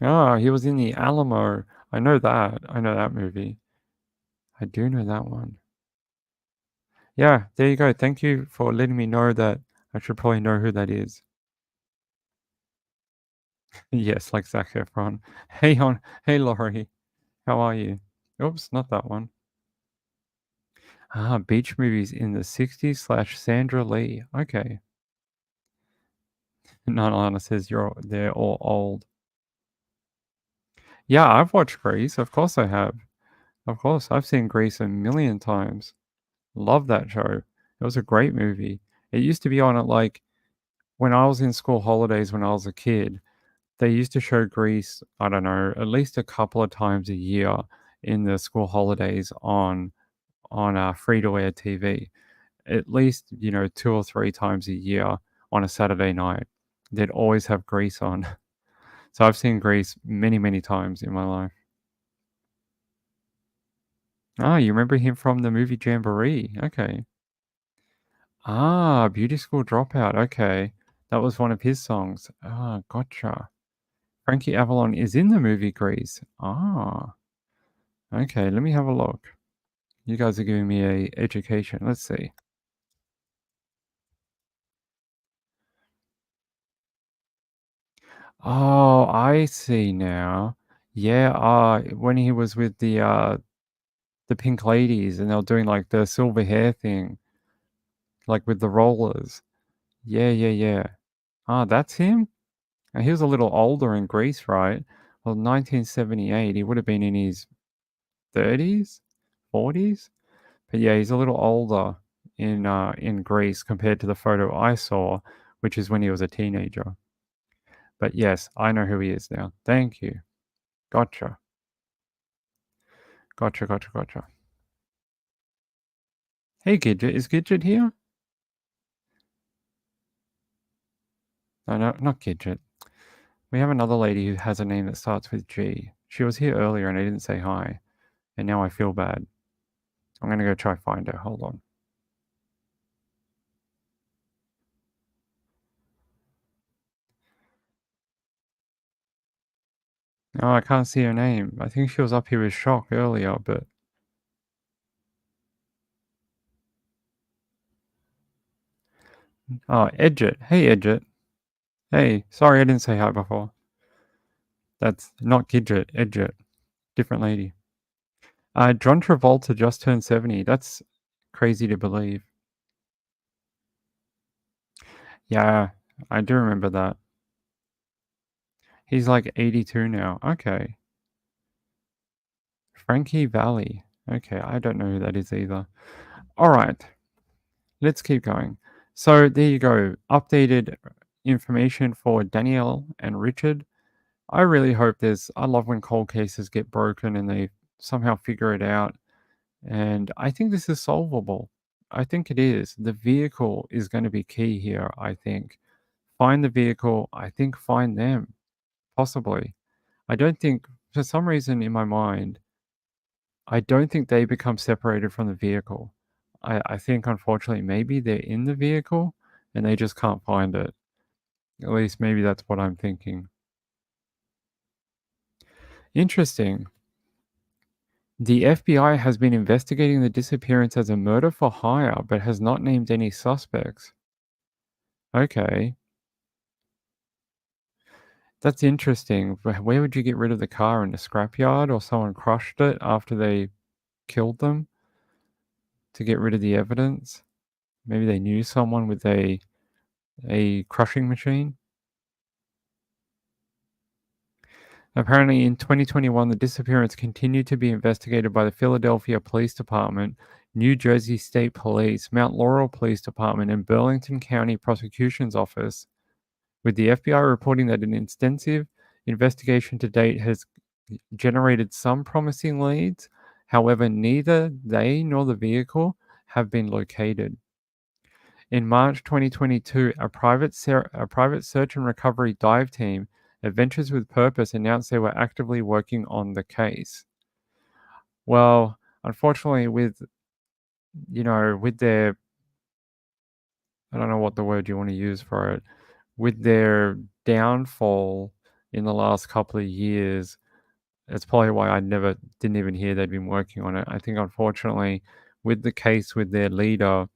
Oh, he was in the Alamo. I know that movie. I do know that one. Yeah, there you go. Thank you for letting me know that. I should probably know who that is. Yes, like Zac Efron. Hey Laurie, how are you? Oops, not that one. Beach movies in the 60s / Sandra Lee. Okay. Nana says they're all old. Yeah, I've watched Grease. Of course I have. Of course, I've seen Grease a million times. Love that show. It was a great movie. It used to be on at like when I was in school holidays when I was a kid. They used to show Grease, I don't know, at least a couple of times a year in the school holidays on free to air TV. at least, 2 or 3 times a year on a Saturday night. They'd always have Grease on. So I've seen Grease many, many times in my life. Ah, you remember him from the movie Jamboree. Okay. Ah, Beauty School Dropout. Okay. That was one of his songs. Ah, gotcha. Frankie Avalon is in the movie Grease. Ah. Okay, let me have a look. You guys are giving me a education. Let's see. Oh, I see now. Yeah, when he was with the Pink Ladies and they were doing like the silver hair thing, like with the rollers. Yeah, yeah, yeah. Ah, that's him? He was a little older in Greece, right? Well, 1978, he would have been in his 30s, 40s. But yeah, he's a little older in Greece compared to the photo I saw, which is when he was a teenager. But yes, I know who he is now. Thank you. Gotcha. Gotcha, gotcha, gotcha. Hey, Gidget. Is Gidget here? No, no, not Gidget. We have another lady who has a name that starts with G. She was here earlier and I didn't say hi. And now I feel bad. I'm going to go try find her. Hold on. Oh, I can't see her name. I think she was up here with Shock earlier, but... Oh, Edget. Hey, Edget. Hey, sorry I didn't say hi before. That's not Gidget, Edget. Different lady. John Travolta just turned 70. That's crazy to believe. Yeah, I do remember that. He's like 82 now. Okay. Frankie Valli. Okay, I don't know who that is either. All right, let's keep going. So there you go. Updated information for Danielle and Richard. I really hope I love when cold cases get broken and they somehow figure it out. And I think this is solvable. I think it is. The vehicle is going to be key here, I think. Find the vehicle. I think find them, possibly. I don't think, for some reason in my mind, I don't think they become separated from the vehicle. I think, unfortunately, maybe they're in the vehicle and they just can't find it. At least maybe that's what I'm thinking. Interesting. The FBI has been investigating the disappearance as a murder for hire, but has not named any suspects. Okay. That's interesting. Where would you get rid of the car? In a scrapyard, or someone crushed it after they killed them to get rid of the evidence? Maybe they knew someone with a crushing machine. Apparently, in 2021, the disappearance continued to be investigated by the Philadelphia Police Department, New Jersey State Police, Mount Laurel Police Department, and Burlington County Prosecution's Office, with the FBI reporting that an extensive investigation to date has generated some promising leads. However, neither they nor the vehicle have been located. In March 2022, a private search and recovery dive team, Adventures with Purpose, announced they were actively working on the case. Well, unfortunately, with their, I don't know what the word you want to use for it, with their downfall in the last couple of years, that's probably why I didn't even hear they'd been working on it. I think, unfortunately, with the case with their leader,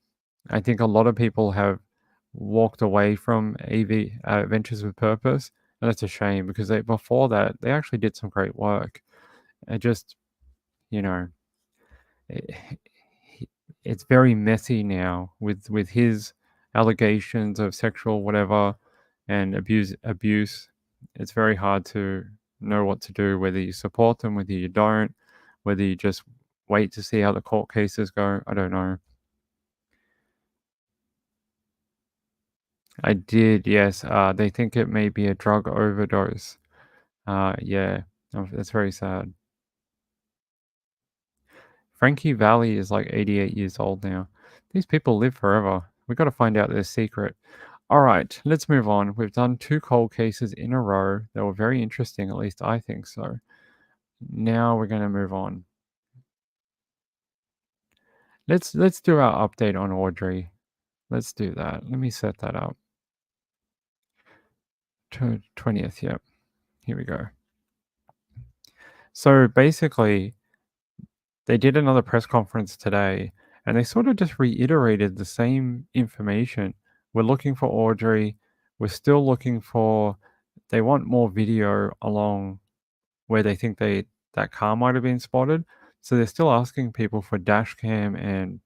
I think a lot of people have walked away from Adventures with Purpose, and that's a shame because before that they actually did some great work. It just, you know, it, it's very messy now with his allegations of sexual whatever and abuse. It's very hard to know what to do, whether you support them, whether you don't, whether you just wait to see how the court cases go. I don't know. I did, yes. They think it may be a drug overdose. Yeah, that's very sad. Frankie Valli is like 88 years old now. These people live forever. We got to find out their secret. All right, let's move on. We've done 2 cold cases in a row. They were very interesting, at least I think so. Now we're going to move on. Let's do our update on Audrey. Let's do that. Let me set that up. 20th, yep. Here we go. So basically, they did another press conference today, and they sort of just reiterated the same information. We're looking for Audrey. We're still looking for. They want more video along where they think that car might have been spotted. So they're still asking people for dash cam and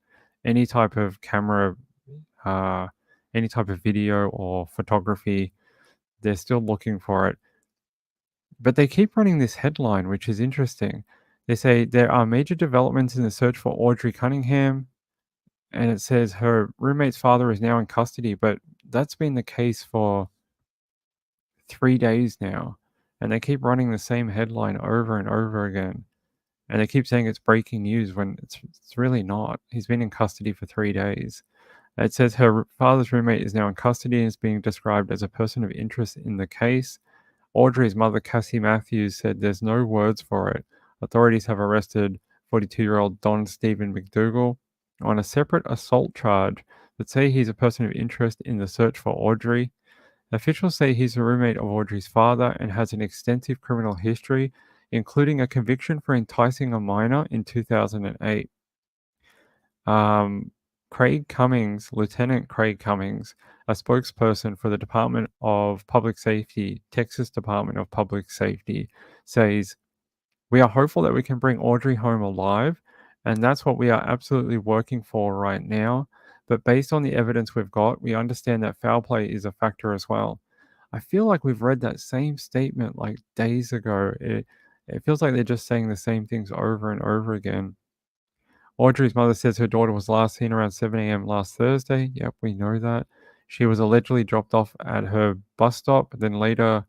any type of camera, uh, any type of video or photography. They're still looking for it. But they keep running this headline, which is interesting. They say there are major developments in the search for Audrey Cunningham, and it says her roommate's father is now in custody, but that's been the case for 3 days now. And they keep running the same headline over and over again. And they keep saying it's breaking news when it's really not. He's been in custody for 3 days. It says her father's roommate is now in custody and is being described as a person of interest in the case. Audrey's mother, Cassie Matthews, said there's no words for it. Authorities have arrested 42-year-old Don Stephen McDougall on a separate assault charge that say he's a person of interest in the search for Audrey. Officials say he's a roommate of Audrey's father and has an extensive criminal history, including a conviction for enticing a minor in 2008. Craig Cummings, Lieutenant Craig Cummings, a spokesperson for the Department of Public Safety, Texas Department of Public Safety, says, "We are hopeful that we can bring Audrey home alive, and that's what we are absolutely working for right now. But based on the evidence we've got, we understand that foul play is a factor as well." I feel like we've read that same statement like days ago. It feels like they're just saying the same things over and over again. Audrey's mother says her daughter was last seen around 7 a.m. last Thursday. Yep, we know that. She was allegedly dropped off at her bus stop, but then later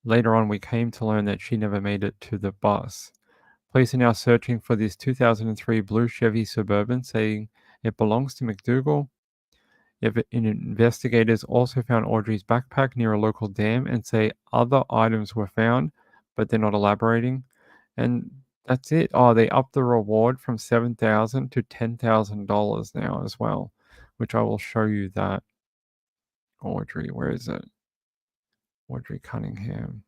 on we came to learn that she never made it to the bus. Police are now searching for this 2003 blue Chevy Suburban, saying it belongs to McDougall. Investigators also found Audrey's backpack near a local dam and say other items were found, but they're not elaborating. And that's it. Oh, they upped the reward from $7,000 to $10,000 now as well, which I will show you that. Audrey, where is it? Audrey Cunningham.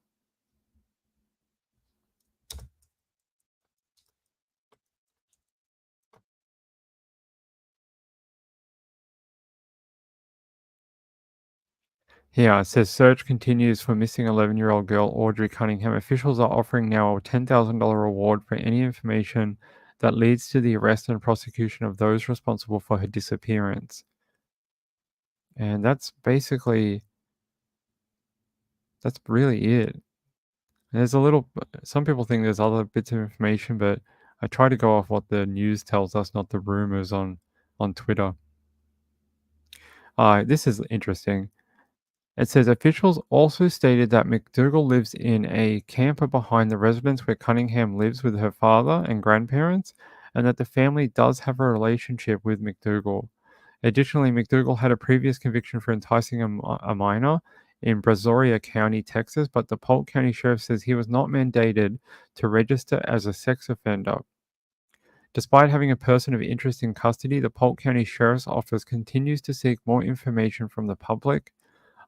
Yeah, it says search continues for missing 11-year-old girl Audrey Cunningham. Officials are offering now a $10,000 reward for any information that leads to the arrest and prosecution of those responsible for her disappearance. And that's really it. There's some people think there's other bits of information, but I try to go off what the news tells us, not the rumors on Twitter. This is interesting. It says officials also stated that McDougall lives in a camper behind the residence where Cunningham lives with her father and grandparents, and that the family does have a relationship with McDougall. Additionally, McDougall had a previous conviction for enticing a minor in Brazoria County, Texas, but the Polk County Sheriff says he was not mandated to register as a sex offender. Despite having a person of interest in custody, the Polk County Sheriff's Office continues to seek more information from the public.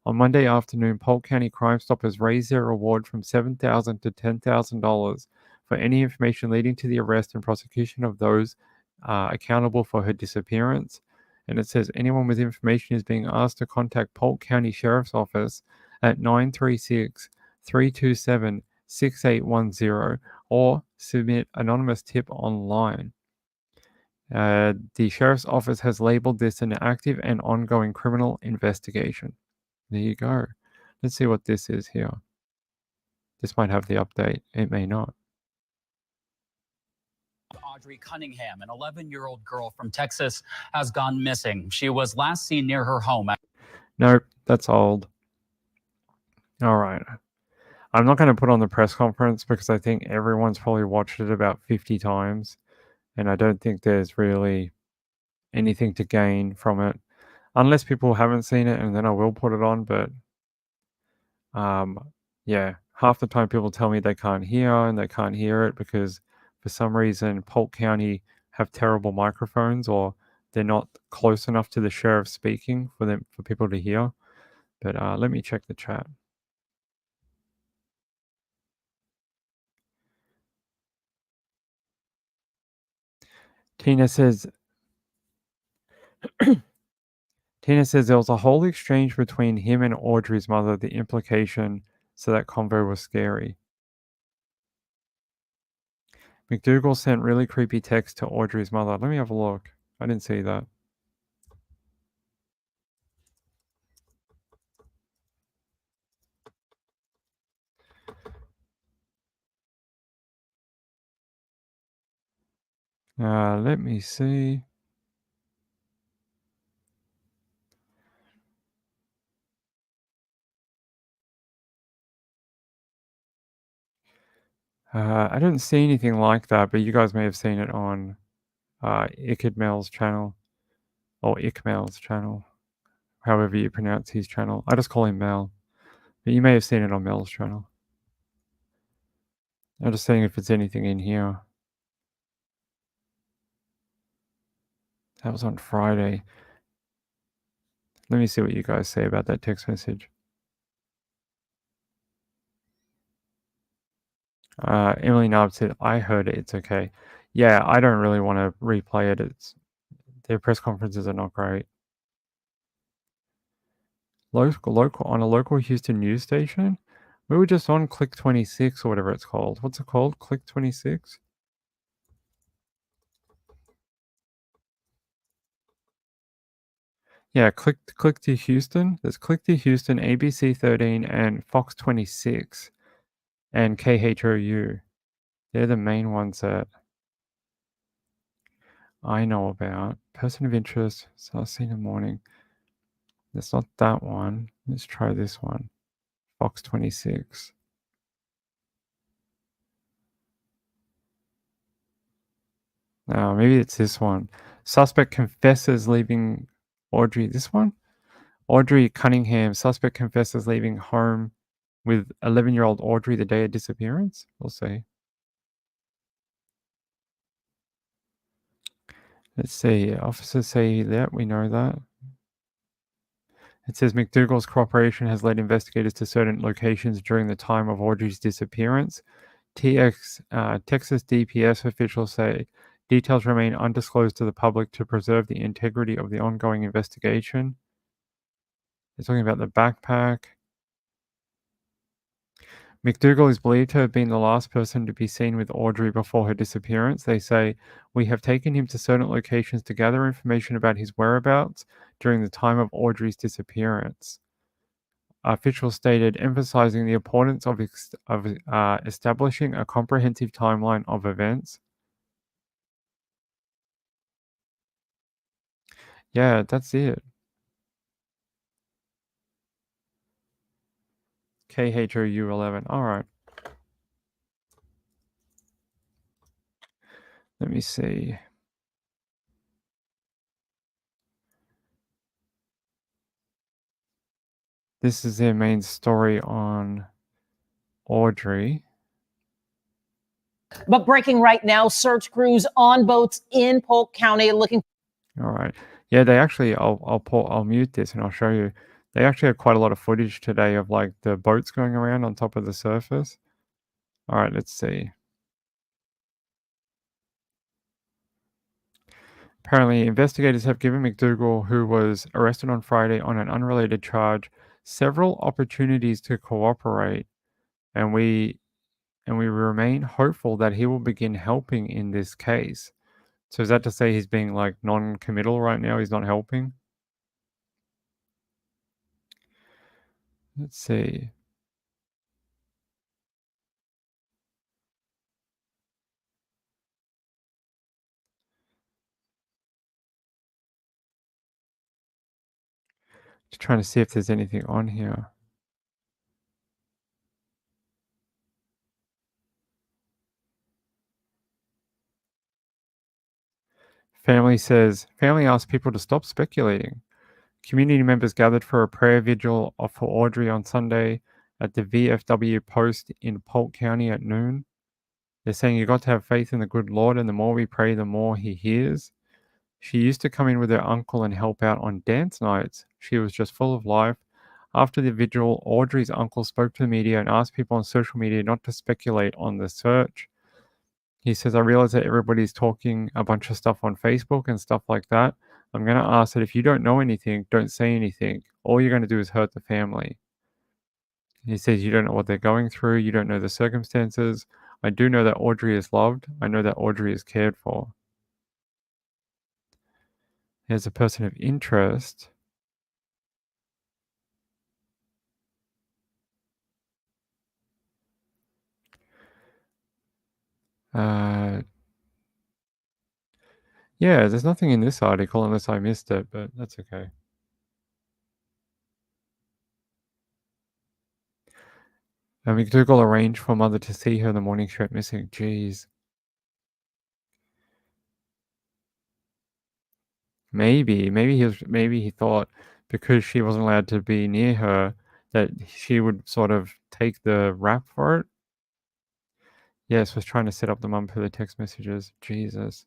On Monday afternoon, Polk County Crime Stoppers raised their reward from $7,000 to $10,000 for any information leading to the arrest and prosecution of those accountable for her disappearance. And it says anyone with information is being asked to contact Polk County Sheriff's Office at 936-327-6810 or submit anonymous tip online. The Sheriff's Office has labeled this an active and ongoing criminal investigation. There you go. Let's see what this is here. This might have the update. It may not. Audrey Cunningham, an 11-year-old girl from Texas, has gone missing. She was last seen near her home. Nope, that's old. All right. I'm not going to put on the press conference because I think everyone's probably watched it about 50 times. And I don't think there's really anything to gain from it, unless people haven't seen it, and then I will put it on. But yeah, half the time people tell me they can't hear and they can't hear it because for some reason Polk County have terrible microphones, or they're not close enough to the sheriff speaking for people to hear. But let me check the chat. Tina says there was a whole exchange between him and Audrey's mother. The implication, so that convo was scary. McDougal sent really creepy text to Audrey's mother. Let me have a look. I didn't see that. Let me see. I didn't see anything like that, but you guys may have seen it on Ikadmel's channel, or Ikmel's channel, however you pronounce his channel. I just call him Mel, but you may have seen it on Mel's channel. I'm just seeing if it's anything in here. That was on Friday. Let me see what you guys say about that text message. Emily Knob said, I heard it, it's okay. Yeah, I don't really want to replay it. Their press conferences are not great. On a local Houston news station? We were just on Click 26 or whatever it's called. What's it called? Click 26? Yeah, Click to Houston. There's Click to Houston, ABC 13, and Fox 26, and KHOU. They're the main ones that I know about. Person of interest, so I'll see in the morning. That's not that one. Let's try this one. Fox 26. Maybe it's this one. Suspect confesses leaving Audrey. This one? Audrey Cunningham. Suspect confesses leaving home with 11-year-old Audrey the day of disappearance. We'll see. Let's see. Officers say that. We know that. It says McDougal's cooperation has led investigators to certain locations during the time of Audrey's disappearance. Texas DPS officials say details remain undisclosed to the public to preserve the integrity of the ongoing investigation. They're talking about the backpack. McDougal is believed to have been the last person to be seen with Audrey before her disappearance. They say, we have taken him to certain locations to gather information about his whereabouts during the time of Audrey's disappearance. Officials stated, emphasizing the importance of establishing a comprehensive timeline of events. Yeah, that's it. KHOU 11. All right. Let me see. This is their main story on Audrey. But breaking right now, search crews on boats in Polk County looking. All right. Yeah, they actually, I'll mute this and I'll show you. They actually have quite a lot of footage today of like the boats going around on top of the surface. All right, let's see. Apparently, investigators have given McDougal, who was arrested on Friday on an unrelated charge, several opportunities to cooperate, and we remain hopeful that he will begin helping in this case. So is that to say he's being like non-committal right now? He's not helping? Let's see. Just trying to see if there's anything on here. Family asked people to stop speculating. Community members gathered for a prayer vigil for Audrey on Sunday at the VFW post in Polk County at noon. They're saying you got to have faith in the good Lord, and the more we pray, the more he hears. She used to come in with her uncle and help out on dance nights. She was just full of life. After the vigil, Audrey's uncle spoke to the media and asked people on social media not to speculate on the search. He says, I realize that everybody's talking a bunch of stuff on Facebook and stuff like that. I'm going to ask that if you don't know anything, don't say anything. All you're going to do is hurt the family. He says, you don't know what they're going through. You don't know the circumstances. I do know that Audrey is loved. I know that Audrey is cared for. As a person of interest, yeah, there's nothing in this article unless I missed it, but that's okay. McDougal arranged for mother to see her the morning she went missing. Jeez. Maybe he thought because she wasn't allowed to be near her that she would sort of take the rap for it. Yes, was trying to set up the mum for the text messages. Jesus.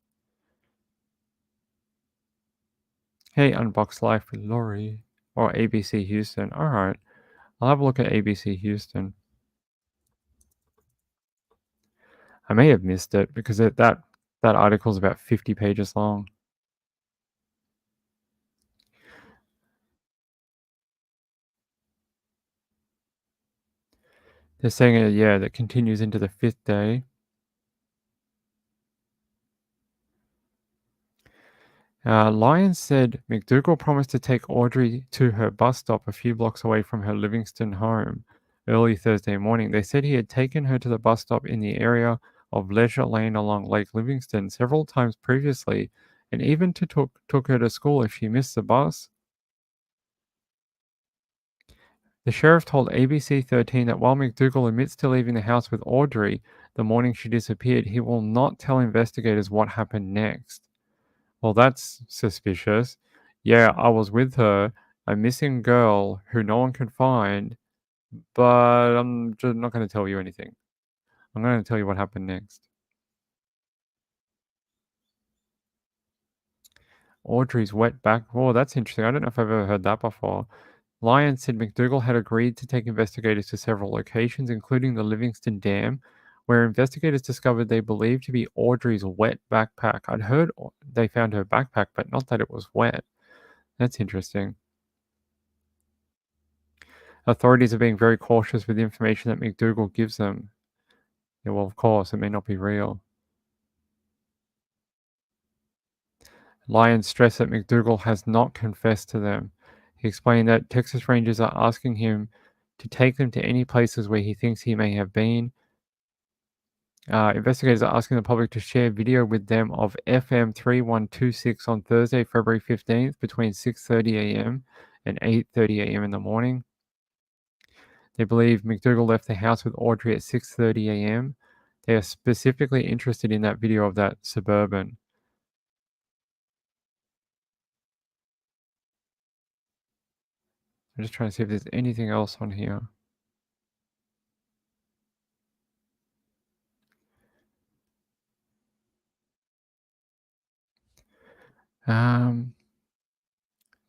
Hey, Unbox Life with Laurie or ABC Houston. All right, I'll have a look at ABC Houston. I may have missed it because that article is about 50 pages long. They're saying, yeah, that continues into the 5th day. Lyons said McDougal promised to take Audrey to her bus stop a few blocks away from her Livingston home early Thursday morning. They said he had taken her to the bus stop in the area of Leisure Lane along Lake Livingston several times previously, and even took her to school if she missed the bus. The sheriff told ABC 13 that while McDougal admits to leaving the house with Audrey the morning she disappeared, he will not tell investigators what happened next. Well, that's suspicious. Yeah, I was with her, a missing girl who no one can find, but I'm just not going to tell you anything. I'm going to tell you what happened next. Audrey's wet back. Oh, that's interesting. I don't know if I've ever heard that before. Lyons said McDougal had agreed to take investigators to several locations, including the Livingston Dam, where investigators discovered they believed to be Audrey's wet backpack. I'd heard they found her backpack, but not that it was wet. That's interesting. Authorities are being very cautious with the information that McDougal gives them. Yeah, well, of course, it may not be real. Lyons stressed that McDougal has not confessed to them. He explained that Texas Rangers are asking him to take them to any places where he thinks he may have been. Investigators are asking the public to share video with them of FM 3126 on Thursday, February 15th between 6:30 a.m. and 8:30 a.m. in the morning. They believe McDougal left the house with Audrey at 6:30 a.m. They are specifically interested in that video of that Suburban. I'm just trying to see if there's anything else on here.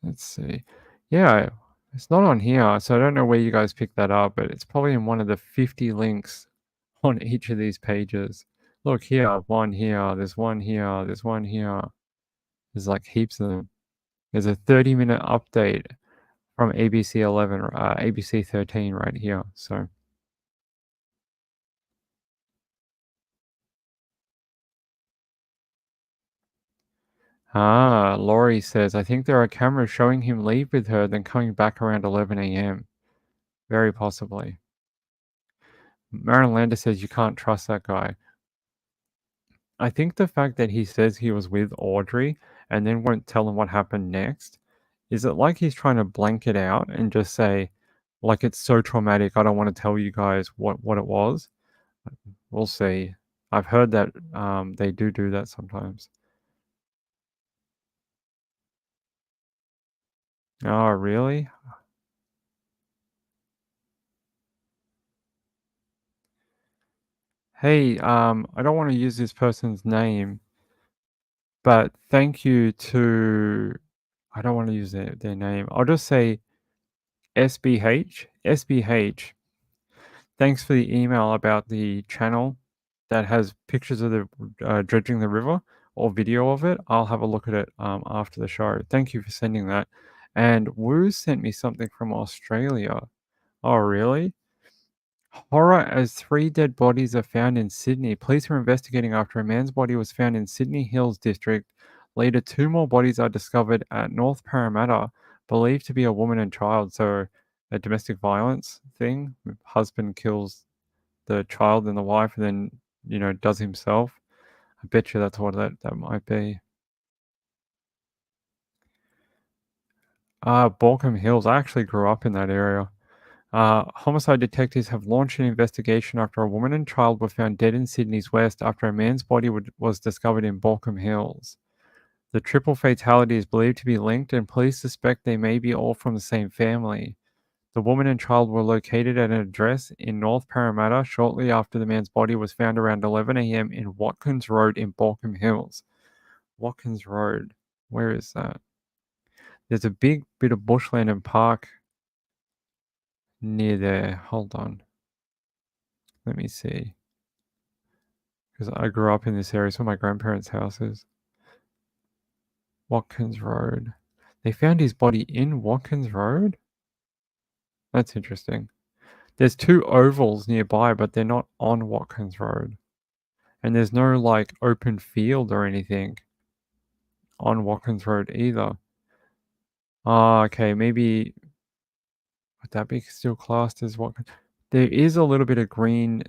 Let's see. Yeah, it's not on here, so I don't know where you guys picked that up, but it's probably in one of the 50 links on each of these pages. Look here, one here, there's one here, there's one here. There's like heaps of them. There's a 30-minute update from ABC 11 or ABC 13 right here. So Laurie says, I think there are cameras showing him leave with her, then coming back around 11 a.m. Very possibly. Marilyn Lander says you can't trust that guy. I think the fact that he says he was with Audrey and then won't tell him what happened next, is it like he's trying to blank it out and just say, like, it's so traumatic, I don't want to tell you guys what it was? We'll see. I've heard that they do that sometimes. Oh, really? Hey, I don't want to use this person's name, but thank you to, I don't want to use their name. I'll just say SBH. SBH, thanks for the email about the channel that has pictures of the dredging the river or video of it. I'll have a look at it after the show. Thank you for sending that. And Woo sent me something from Australia. Oh, really? Horror as 3 dead bodies are found in Sydney. Police are investigating after a man's body was found in Sydney Hills district. Later, 2 more bodies are discovered at North Parramatta, believed to be a woman and child. So, a domestic violence thing. Husband kills the child and the wife and then, does himself. I bet you that's what that might be. Balcombe Hills. I actually grew up in that area. Homicide detectives have launched an investigation after a woman and child were found dead in Sydney's west after a man's body was discovered in Balcombe Hills. The triple fatality is believed to be linked, and police suspect they may be all from the same family. The woman and child were located at an address in North Parramatta shortly after the man's body was found around 11 a.m. in Watkins Road in Balcombe Hills. Watkins Road. Where is that? There's a big bit of bushland and park near there. Hold on. Let me see. Because I grew up in this area. It's where my grandparents' house is. Watkins Road. They found his body in Watkins Road? That's interesting. There's 2 ovals nearby, but they're not on Watkins Road. And there's no, like, open field or anything on Watkins Road either. Okay, maybe... Would that be still classed as Watkins? There is a little bit of green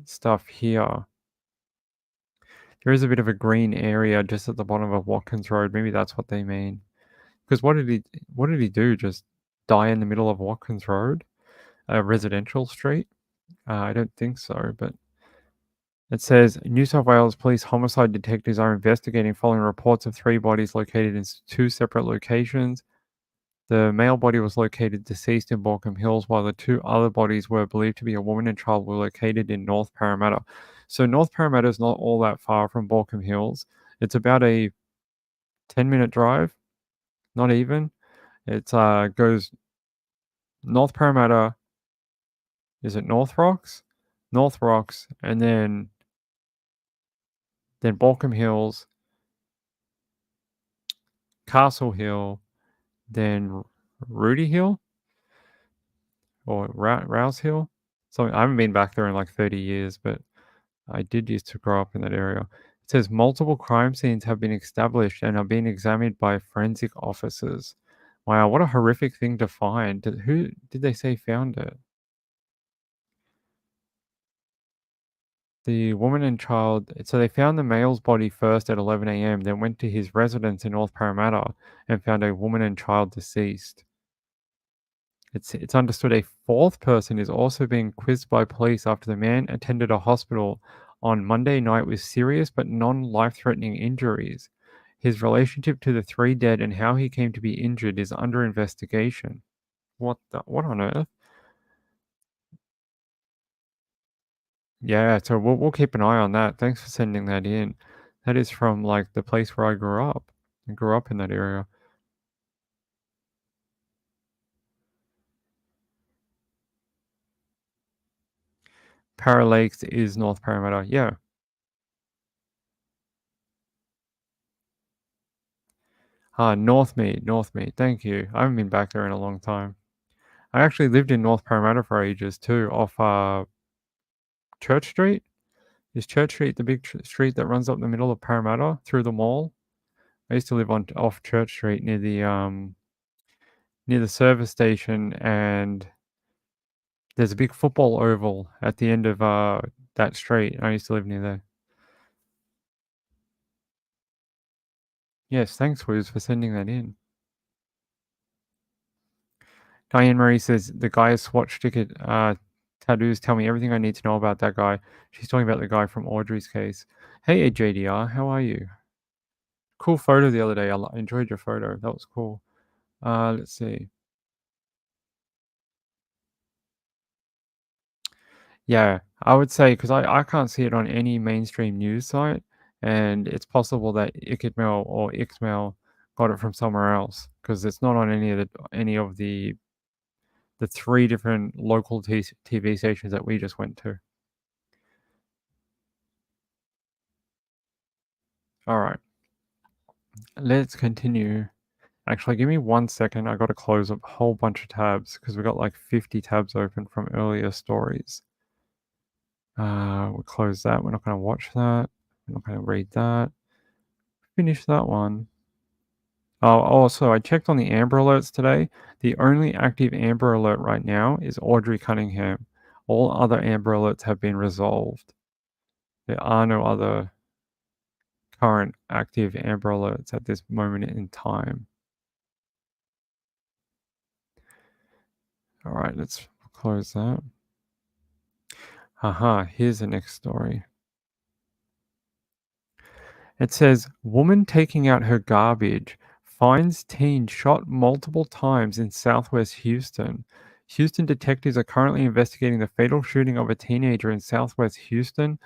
stuff here. There is a bit of a green area just at the bottom of Watkins Road. Maybe that's what they mean. Because what did he do? Just die in the middle of Watkins Road, a residential street? I don't think so, but it says New South Wales police homicide detectives are investigating following reports of 3 bodies located in 2 separate locations. The male body was located deceased in Balcombe Hills, while the 2 other bodies were believed to be a woman and child were located in North Parramatta. So North Parramatta is not all that far from Balcombe Hills. It's about a 10-minute drive, not even. It goes North Parramatta. Is it North Rocks? North Rocks, and then Balcombe Hills, Castle Hill, then Rudy Hill or Rouse Hill. So I haven't been back there in like 30 years, but I did used to grow up in that area. It says multiple crime scenes have been established and are being examined by forensic officers. Wow, what a horrific thing to find. Who did they say found it? The woman and child. So they found the male's body first at 11 a.m., then went to his residence in North Parramatta and found a woman and child deceased. It's understood a 4th person is also being quizzed by police after the man attended a hospital on Monday night with serious but non-life-threatening injuries. His relationship to the 3 dead and how he came to be injured is under investigation. What on earth? Yeah, so we'll keep an eye on that. Thanks for sending that in. That is from like the place where I grew up. I grew up in that area. Para Lakes is North Parramatta. Yeah. Northmead. Thank you. I haven't been back there in a long time. I actually lived in North Parramatta for ages too, off Church Street. Is Church Street the big street that runs up the middle of Parramatta through the mall? I used to live off Church Street near the service station, and there's a big football oval at the end of that street. I used to live near there. Yes, thanks, Wiz, for sending that in. Diane Marie says, the guy's swatch ticket tattoos tell me everything I need to know about that guy. She's talking about the guy from Audrey's case. Hey, JDR, how are you? Cool photo the other day. I enjoyed your photo. That was cool. Let's see. Yeah, I would say because I can't see it on any mainstream news site, and it's possible that Ikitmail or Ixmail got it from somewhere else because it's not on any of the 3 different local TV stations that we just went to. Alright. Let's continue. Actually, give me 1 second. I gotta close a whole bunch of tabs because we got like 50 tabs open from earlier stories. We'll close that. We're not gonna watch that. We're not gonna read that. Finish that one. Oh, also, I checked on the Amber Alerts today. The only active Amber Alert right now is Audrey Cunningham. All other Amber Alerts have been resolved. There are no other current active Amber Alerts at this moment in time. All right, let's close that. Here's the next story. It says, woman taking out her garbage finds teen shot multiple times in Southwest Houston. Houston detectives are currently investigating the fatal shooting of a teenager in Southwest Houston.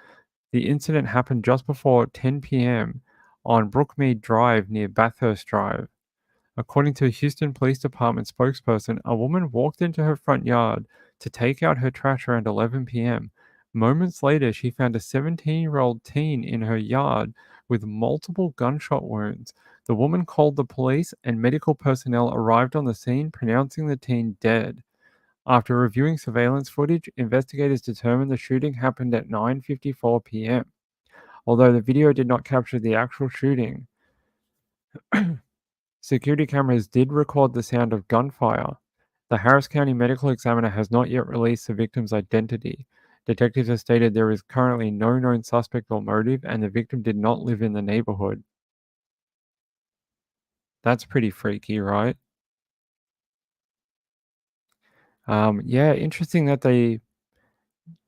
The incident happened just before 10 p.m. on Brookmead Drive near Bathurst Drive. According to a Houston Police Department spokesperson, a woman walked into her front yard to take out her trash around 11 p.m. Moments later, she found a 17-year-old teen in her yard with multiple gunshot wounds. The woman called the police, and medical personnel arrived on the scene, pronouncing the teen dead. After reviewing surveillance footage, investigators determined the shooting happened at 9:54 p.m. Although the video did not capture the actual shooting, security cameras did record the sound of gunfire. The Harris County Medical Examiner has not yet released the victim's identity. Detectives have stated there is currently no known suspect or motive, and the victim did not live in the neighborhood. That's pretty freaky, right? Yeah, interesting that they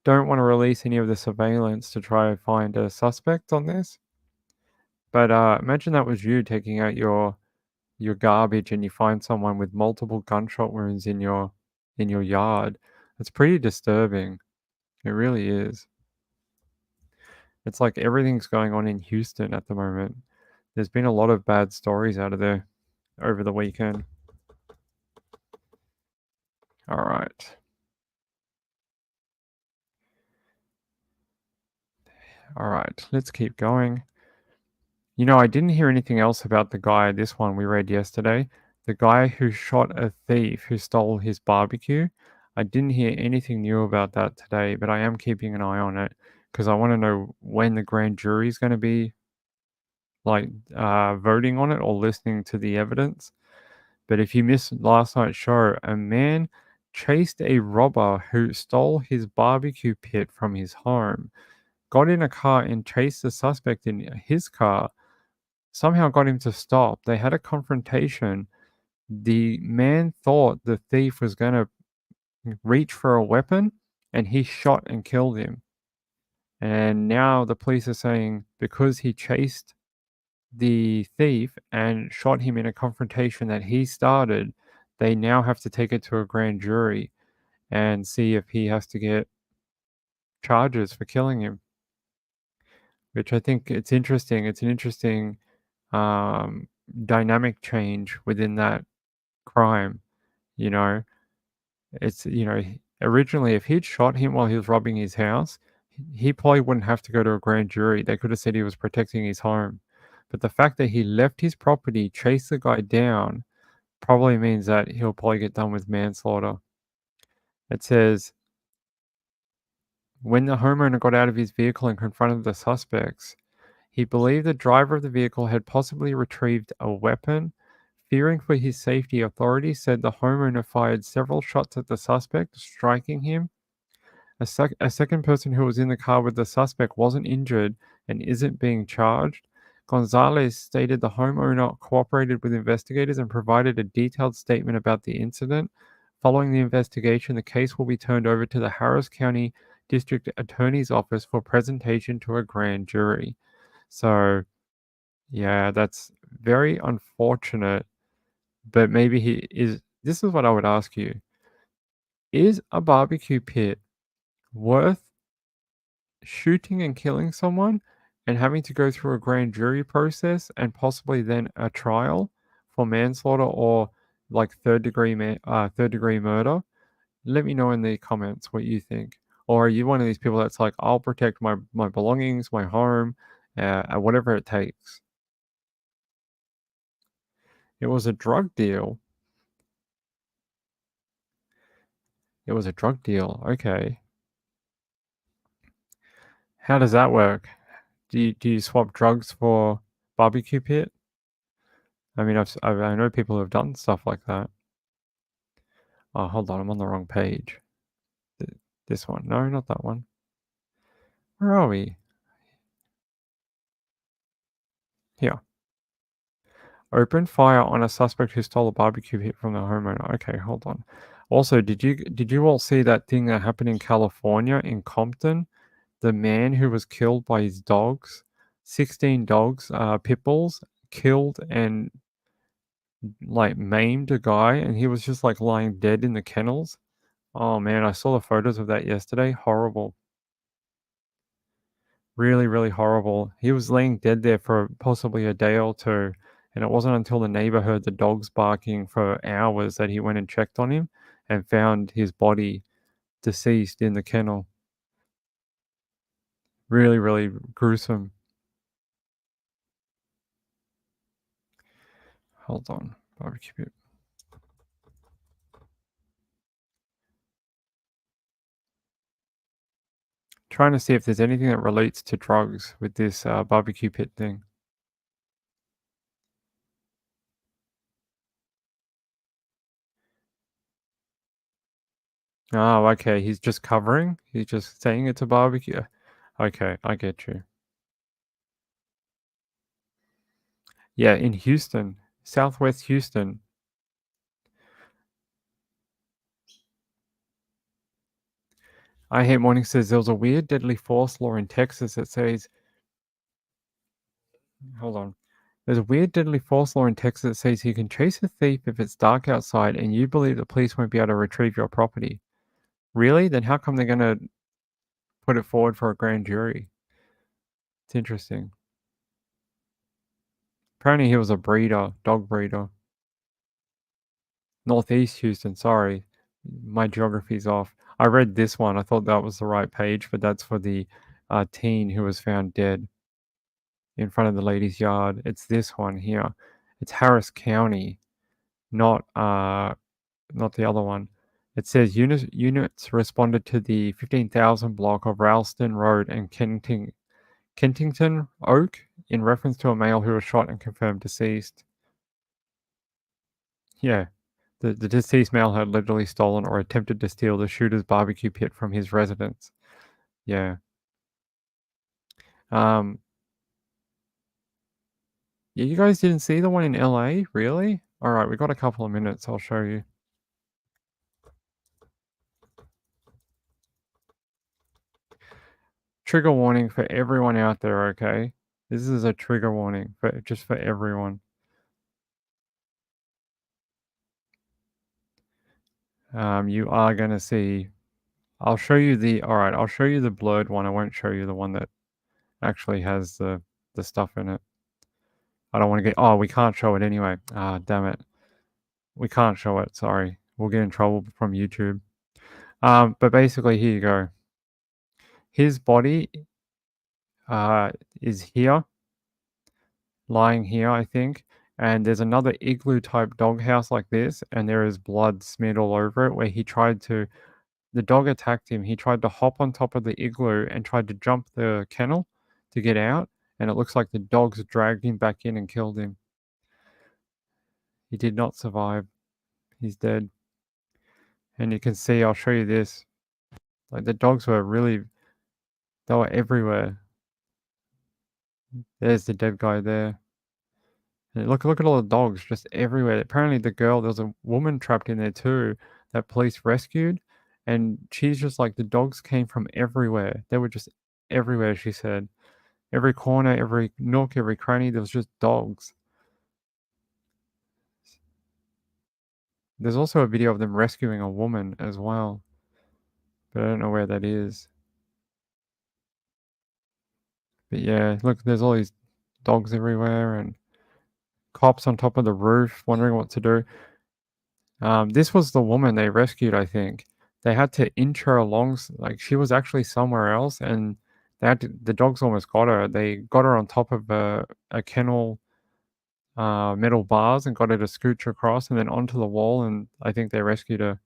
don't want to release any of the surveillance to try and find a suspect on this. But imagine that was you taking out your garbage and you find someone with multiple gunshot wounds in your yard. It's pretty disturbing. It really is. It's like everything's going on in Houston at the moment. There's been a lot of bad stories out of there over the weekend. All right. All right, let's keep going. You know, I didn't hear anything else about the guy, this one we read yesterday. The guy who shot a thief who stole his barbecue. I didn't hear anything new about that today, but I am keeping an eye on it because I want to know when the grand jury is going to be voting on it or listening to the evidence. But if you missed last night's show, a man chased a robber who stole his barbecue pit from his home, got in a car and chased the suspect in his car, somehow got him to stop. They had a confrontation. The man thought the thief was going to reach for a weapon, and he shot and killed him. And now the police are saying because he chased the thief and shot him in a confrontation that he started, they now have to take it to a grand jury and see if he has to get charges for killing him. Which I think it's interesting. It's an interesting dynamic change within that crime. You know, it's, originally if he'd shot him while he was robbing his house, he probably wouldn't have to go to a grand jury. They could have said he was protecting his home. But the fact that he left his property, chased the guy down, probably means that he'll probably get done with manslaughter. It says, when the homeowner got out of his vehicle and confronted the suspects, he believed the driver of the vehicle had possibly retrieved a weapon. Fearing for his safety, authorities said the homeowner fired several shots at the suspect, striking him. A second person who was in the car with the suspect wasn't injured and isn't being charged. Gonzalez stated the homeowner cooperated with investigators and provided a detailed statement about the incident. Following the investigation, the case will be turned over to the Harris County District Attorney's Office for presentation to a grand jury. So, yeah, that's very unfortunate but maybe he is. This is what I would ask you: is a barbecue pit worth shooting and killing someone and having to go through a grand jury process and possibly then a trial for manslaughter or like third degree murder? Let me know in the comments what you think. Or are you one of these people that's like, I'll protect my belongings, my home, whatever it takes? It was a drug deal. It was a drug deal. Okay. How does that work? Do you swap drugs for barbecue pit? I mean, I know people who have done stuff like that. Oh, hold on, I'm on the wrong page. This one. No, not that one. Where are we? Here. Open fire on a suspect who stole a barbecue pit from the homeowner. Okay, hold on. Also, did you all see that thing that happened in California in Compton? The man who was killed by his dogs, 16 dogs, Pitbulls, killed and like maimed a guy, and he was just like lying dead in the kennels. Oh man, I saw the photos of that yesterday. Horrible. Really, really horrible. He was laying dead there for possibly a day or two, and it wasn't until the neighbor heard the dogs barking for hours that he went and checked on him and found his body deceased in the kennel. Really, really gruesome. Hold on. Barbecue pit. Trying to see if there's anything that relates to drugs with this barbecue pit thing. Oh, okay. He's just covering. He's just saying it's a barbecue. Okay, I get you. Yeah, in Houston, Southwest Houston. I Hate Morning says there was a weird deadly force law in Texas that says, hold on. There's a weird deadly force law in Texas that says you can chase a thief if it's dark outside and you believe the police won't be able to retrieve your property. Really? Then how come they're going to put it forward for a grand jury? It's interesting. Apparently he was a breeder, dog breeder. Northeast Houston, sorry. My geography's off. I read this one. I thought that was the right page, but that's for the teen who was found dead in front of the lady's yard. It's this one here. It's Harris County, not the other one. It says units responded to the 15,000 block of Ralston Road and Kensington Oak in reference to a male who was shot and confirmed deceased. Yeah. The deceased male had literally stolen or attempted to steal the shooter's barbecue pit from his residence. Yeah. Yeah, you guys didn't see the one in LA? Really? Alright, we got a couple of minutes. I'll show you. Trigger warning for everyone out there, okay? This is a trigger warning just for everyone. You are going to see. I'll show you I'll show you the blurred one. I won't show you the one that actually has the stuff in it. I don't want to get. Oh, we can't show it anyway. Ah, damn it. We can't show it. Sorry. We'll get in trouble from YouTube. But basically, here you go. His body is here, lying here, I think. And there's another igloo type doghouse like this, and there is blood smeared all over it where the dog attacked him. He tried to hop on top of the igloo and tried to jump the kennel to get out, and it looks like the dogs dragged him back in and killed him. He did not survive. He's dead. And you can see, I'll show you this. Like the dogs were they were everywhere. There's the dead guy there. And look at all the dogs just everywhere. Apparently there was a woman trapped in there too that police rescued. And she's just like, the dogs came from everywhere. They were just everywhere, she said. Every corner, every nook, every cranny, there was just dogs. There's also a video of them rescuing a woman as well, but I don't know where that is. But yeah, look, there's all these dogs everywhere and cops on top of the roof wondering what to do. This was the woman they rescued, I think. They had to inch her along, like she was actually somewhere else, and the dogs almost got her. They got her on top of a kennel metal bars and got her to scooch across and then onto the wall, and I think they rescued her.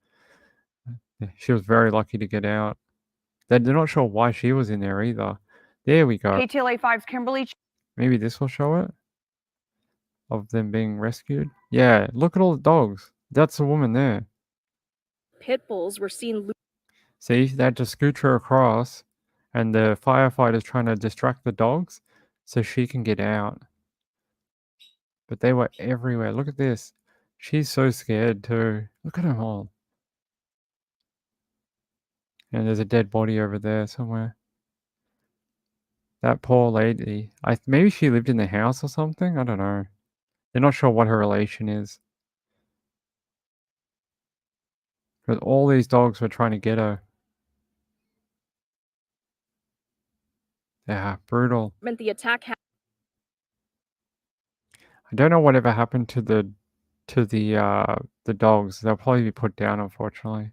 She was very lucky to get out. They're not sure why she was in there either. There we go. KTLA 5's Kimberly. Maybe this will show it of them being rescued. Yeah, look at all the dogs. That's the woman there. Pitbulls were seen. See, they had to scoot her across, and the firefighter's trying to distract the dogs so she can get out. But they were everywhere. Look at this. She's so scared too. Look at them all. And there's a dead body over there somewhere. That poor lady. Maybe she lived in the house or something? I don't know. They're not sure what her relation is. But all these dogs were trying to get her. Yeah, brutal. The attack. I don't know whatever happened to the dogs. They'll probably be put down, unfortunately.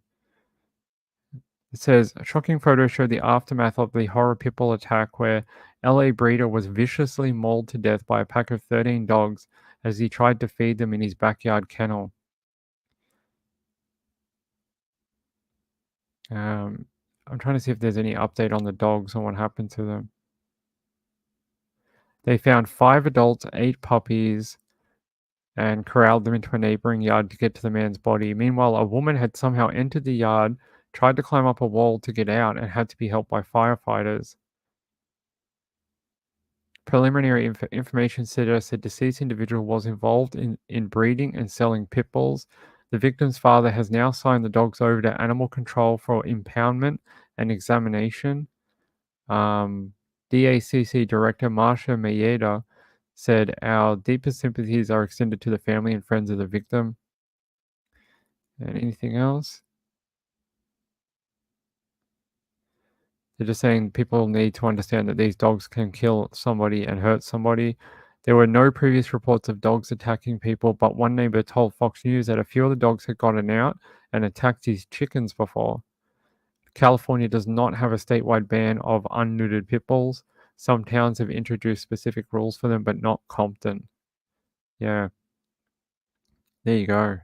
It says, a shocking photo showed the aftermath of the horror Pitbull attack where LA breeder was viciously mauled to death by a pack of 13 dogs as he tried to feed them in his backyard kennel. I'm trying to see if there's any update on the dogs and what happened to them. They found 5 adults, 8 puppies, and corralled them into a neighboring yard to get to the man's body. Meanwhile, a woman had somehow entered the yard, tried to climb up a wall to get out, and had to be helped by firefighters. Preliminary information suggests the deceased individual was involved in breeding and selling pit bulls. The victim's father has now signed the dogs over to animal control for impoundment and examination. DACC Director Marsha Mayeda said, "Our deepest sympathies are extended to the family and friends of the victim." And anything else? They're just saying people need to understand that these dogs can kill somebody and hurt somebody. There were no previous reports of dogs attacking people, but one neighbor told Fox News that a few of the dogs had gotten out and attacked his chickens before. California does not have a statewide ban of unneutered pit bulls. Some towns have introduced specific rules for them, but not Compton. Yeah. There you go.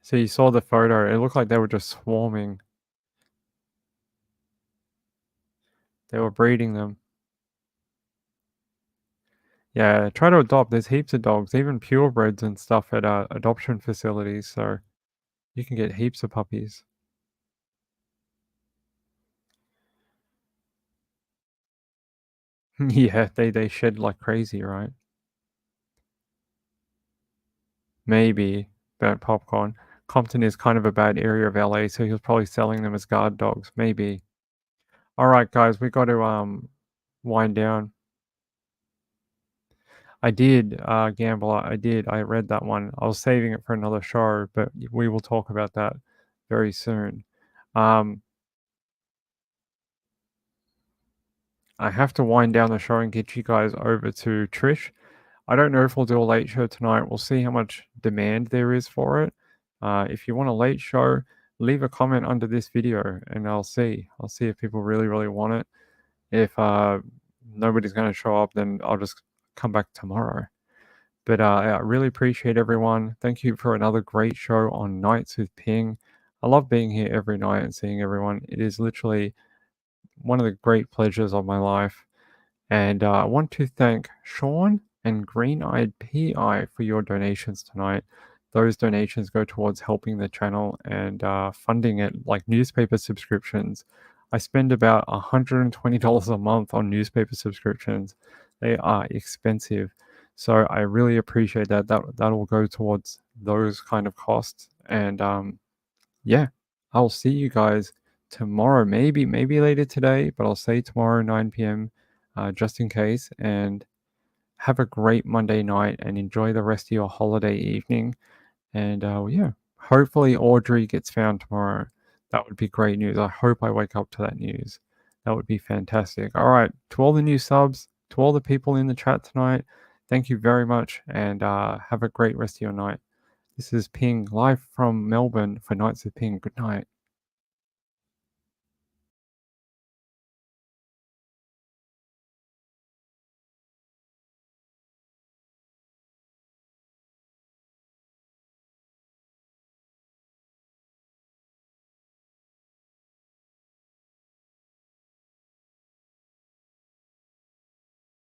So you saw the photo. It looked like they were just swarming. They were breeding them. Yeah, try to adopt. There's heaps of dogs, even purebreds and stuff at adoption facilities. So you can get heaps of puppies. Yeah, they shed like crazy, right? Maybe bad popcorn. Compton is kind of a bad area of LA, so he was probably selling them as guard dogs. Maybe. All right, guys, we got to wind down. I did, Gambler. I did. I read that one. I was saving it for another show, but we will talk about that very soon. I have to wind down the show and get you guys over to Trish. I don't know if we'll do a late show tonight. We'll see how much demand there is for it. If you want a late show, leave a comment under this video and I'll see if people really want it. If nobody's going to show up, then I'll just come back tomorrow. But I really appreciate everyone. Thank you for another great show on Nights with Ping. I love being here every night and seeing everyone. It is literally one of the great pleasures of my life. And I want to thank Sean and Green Eyed PI for your donations tonight. Those donations go towards helping the channel and funding it, like newspaper subscriptions. I spend about $120 a month on newspaper subscriptions. They are expensive. So I really appreciate that. That will go towards those kind of costs. And yeah, I'll see you guys tomorrow, maybe later today, but I'll say tomorrow 9 p.m. Just in case. And have a great Monday night and enjoy the rest of your holiday evening. And yeah, hopefully Audrey gets found tomorrow. That would be great news. I hope I wake up to that news. That would be fantastic. All right, to all the new subs, to all the people in the chat tonight, thank you very much, and have a great rest of your night. This is Ping live from Melbourne for Nights of Ping. Good night.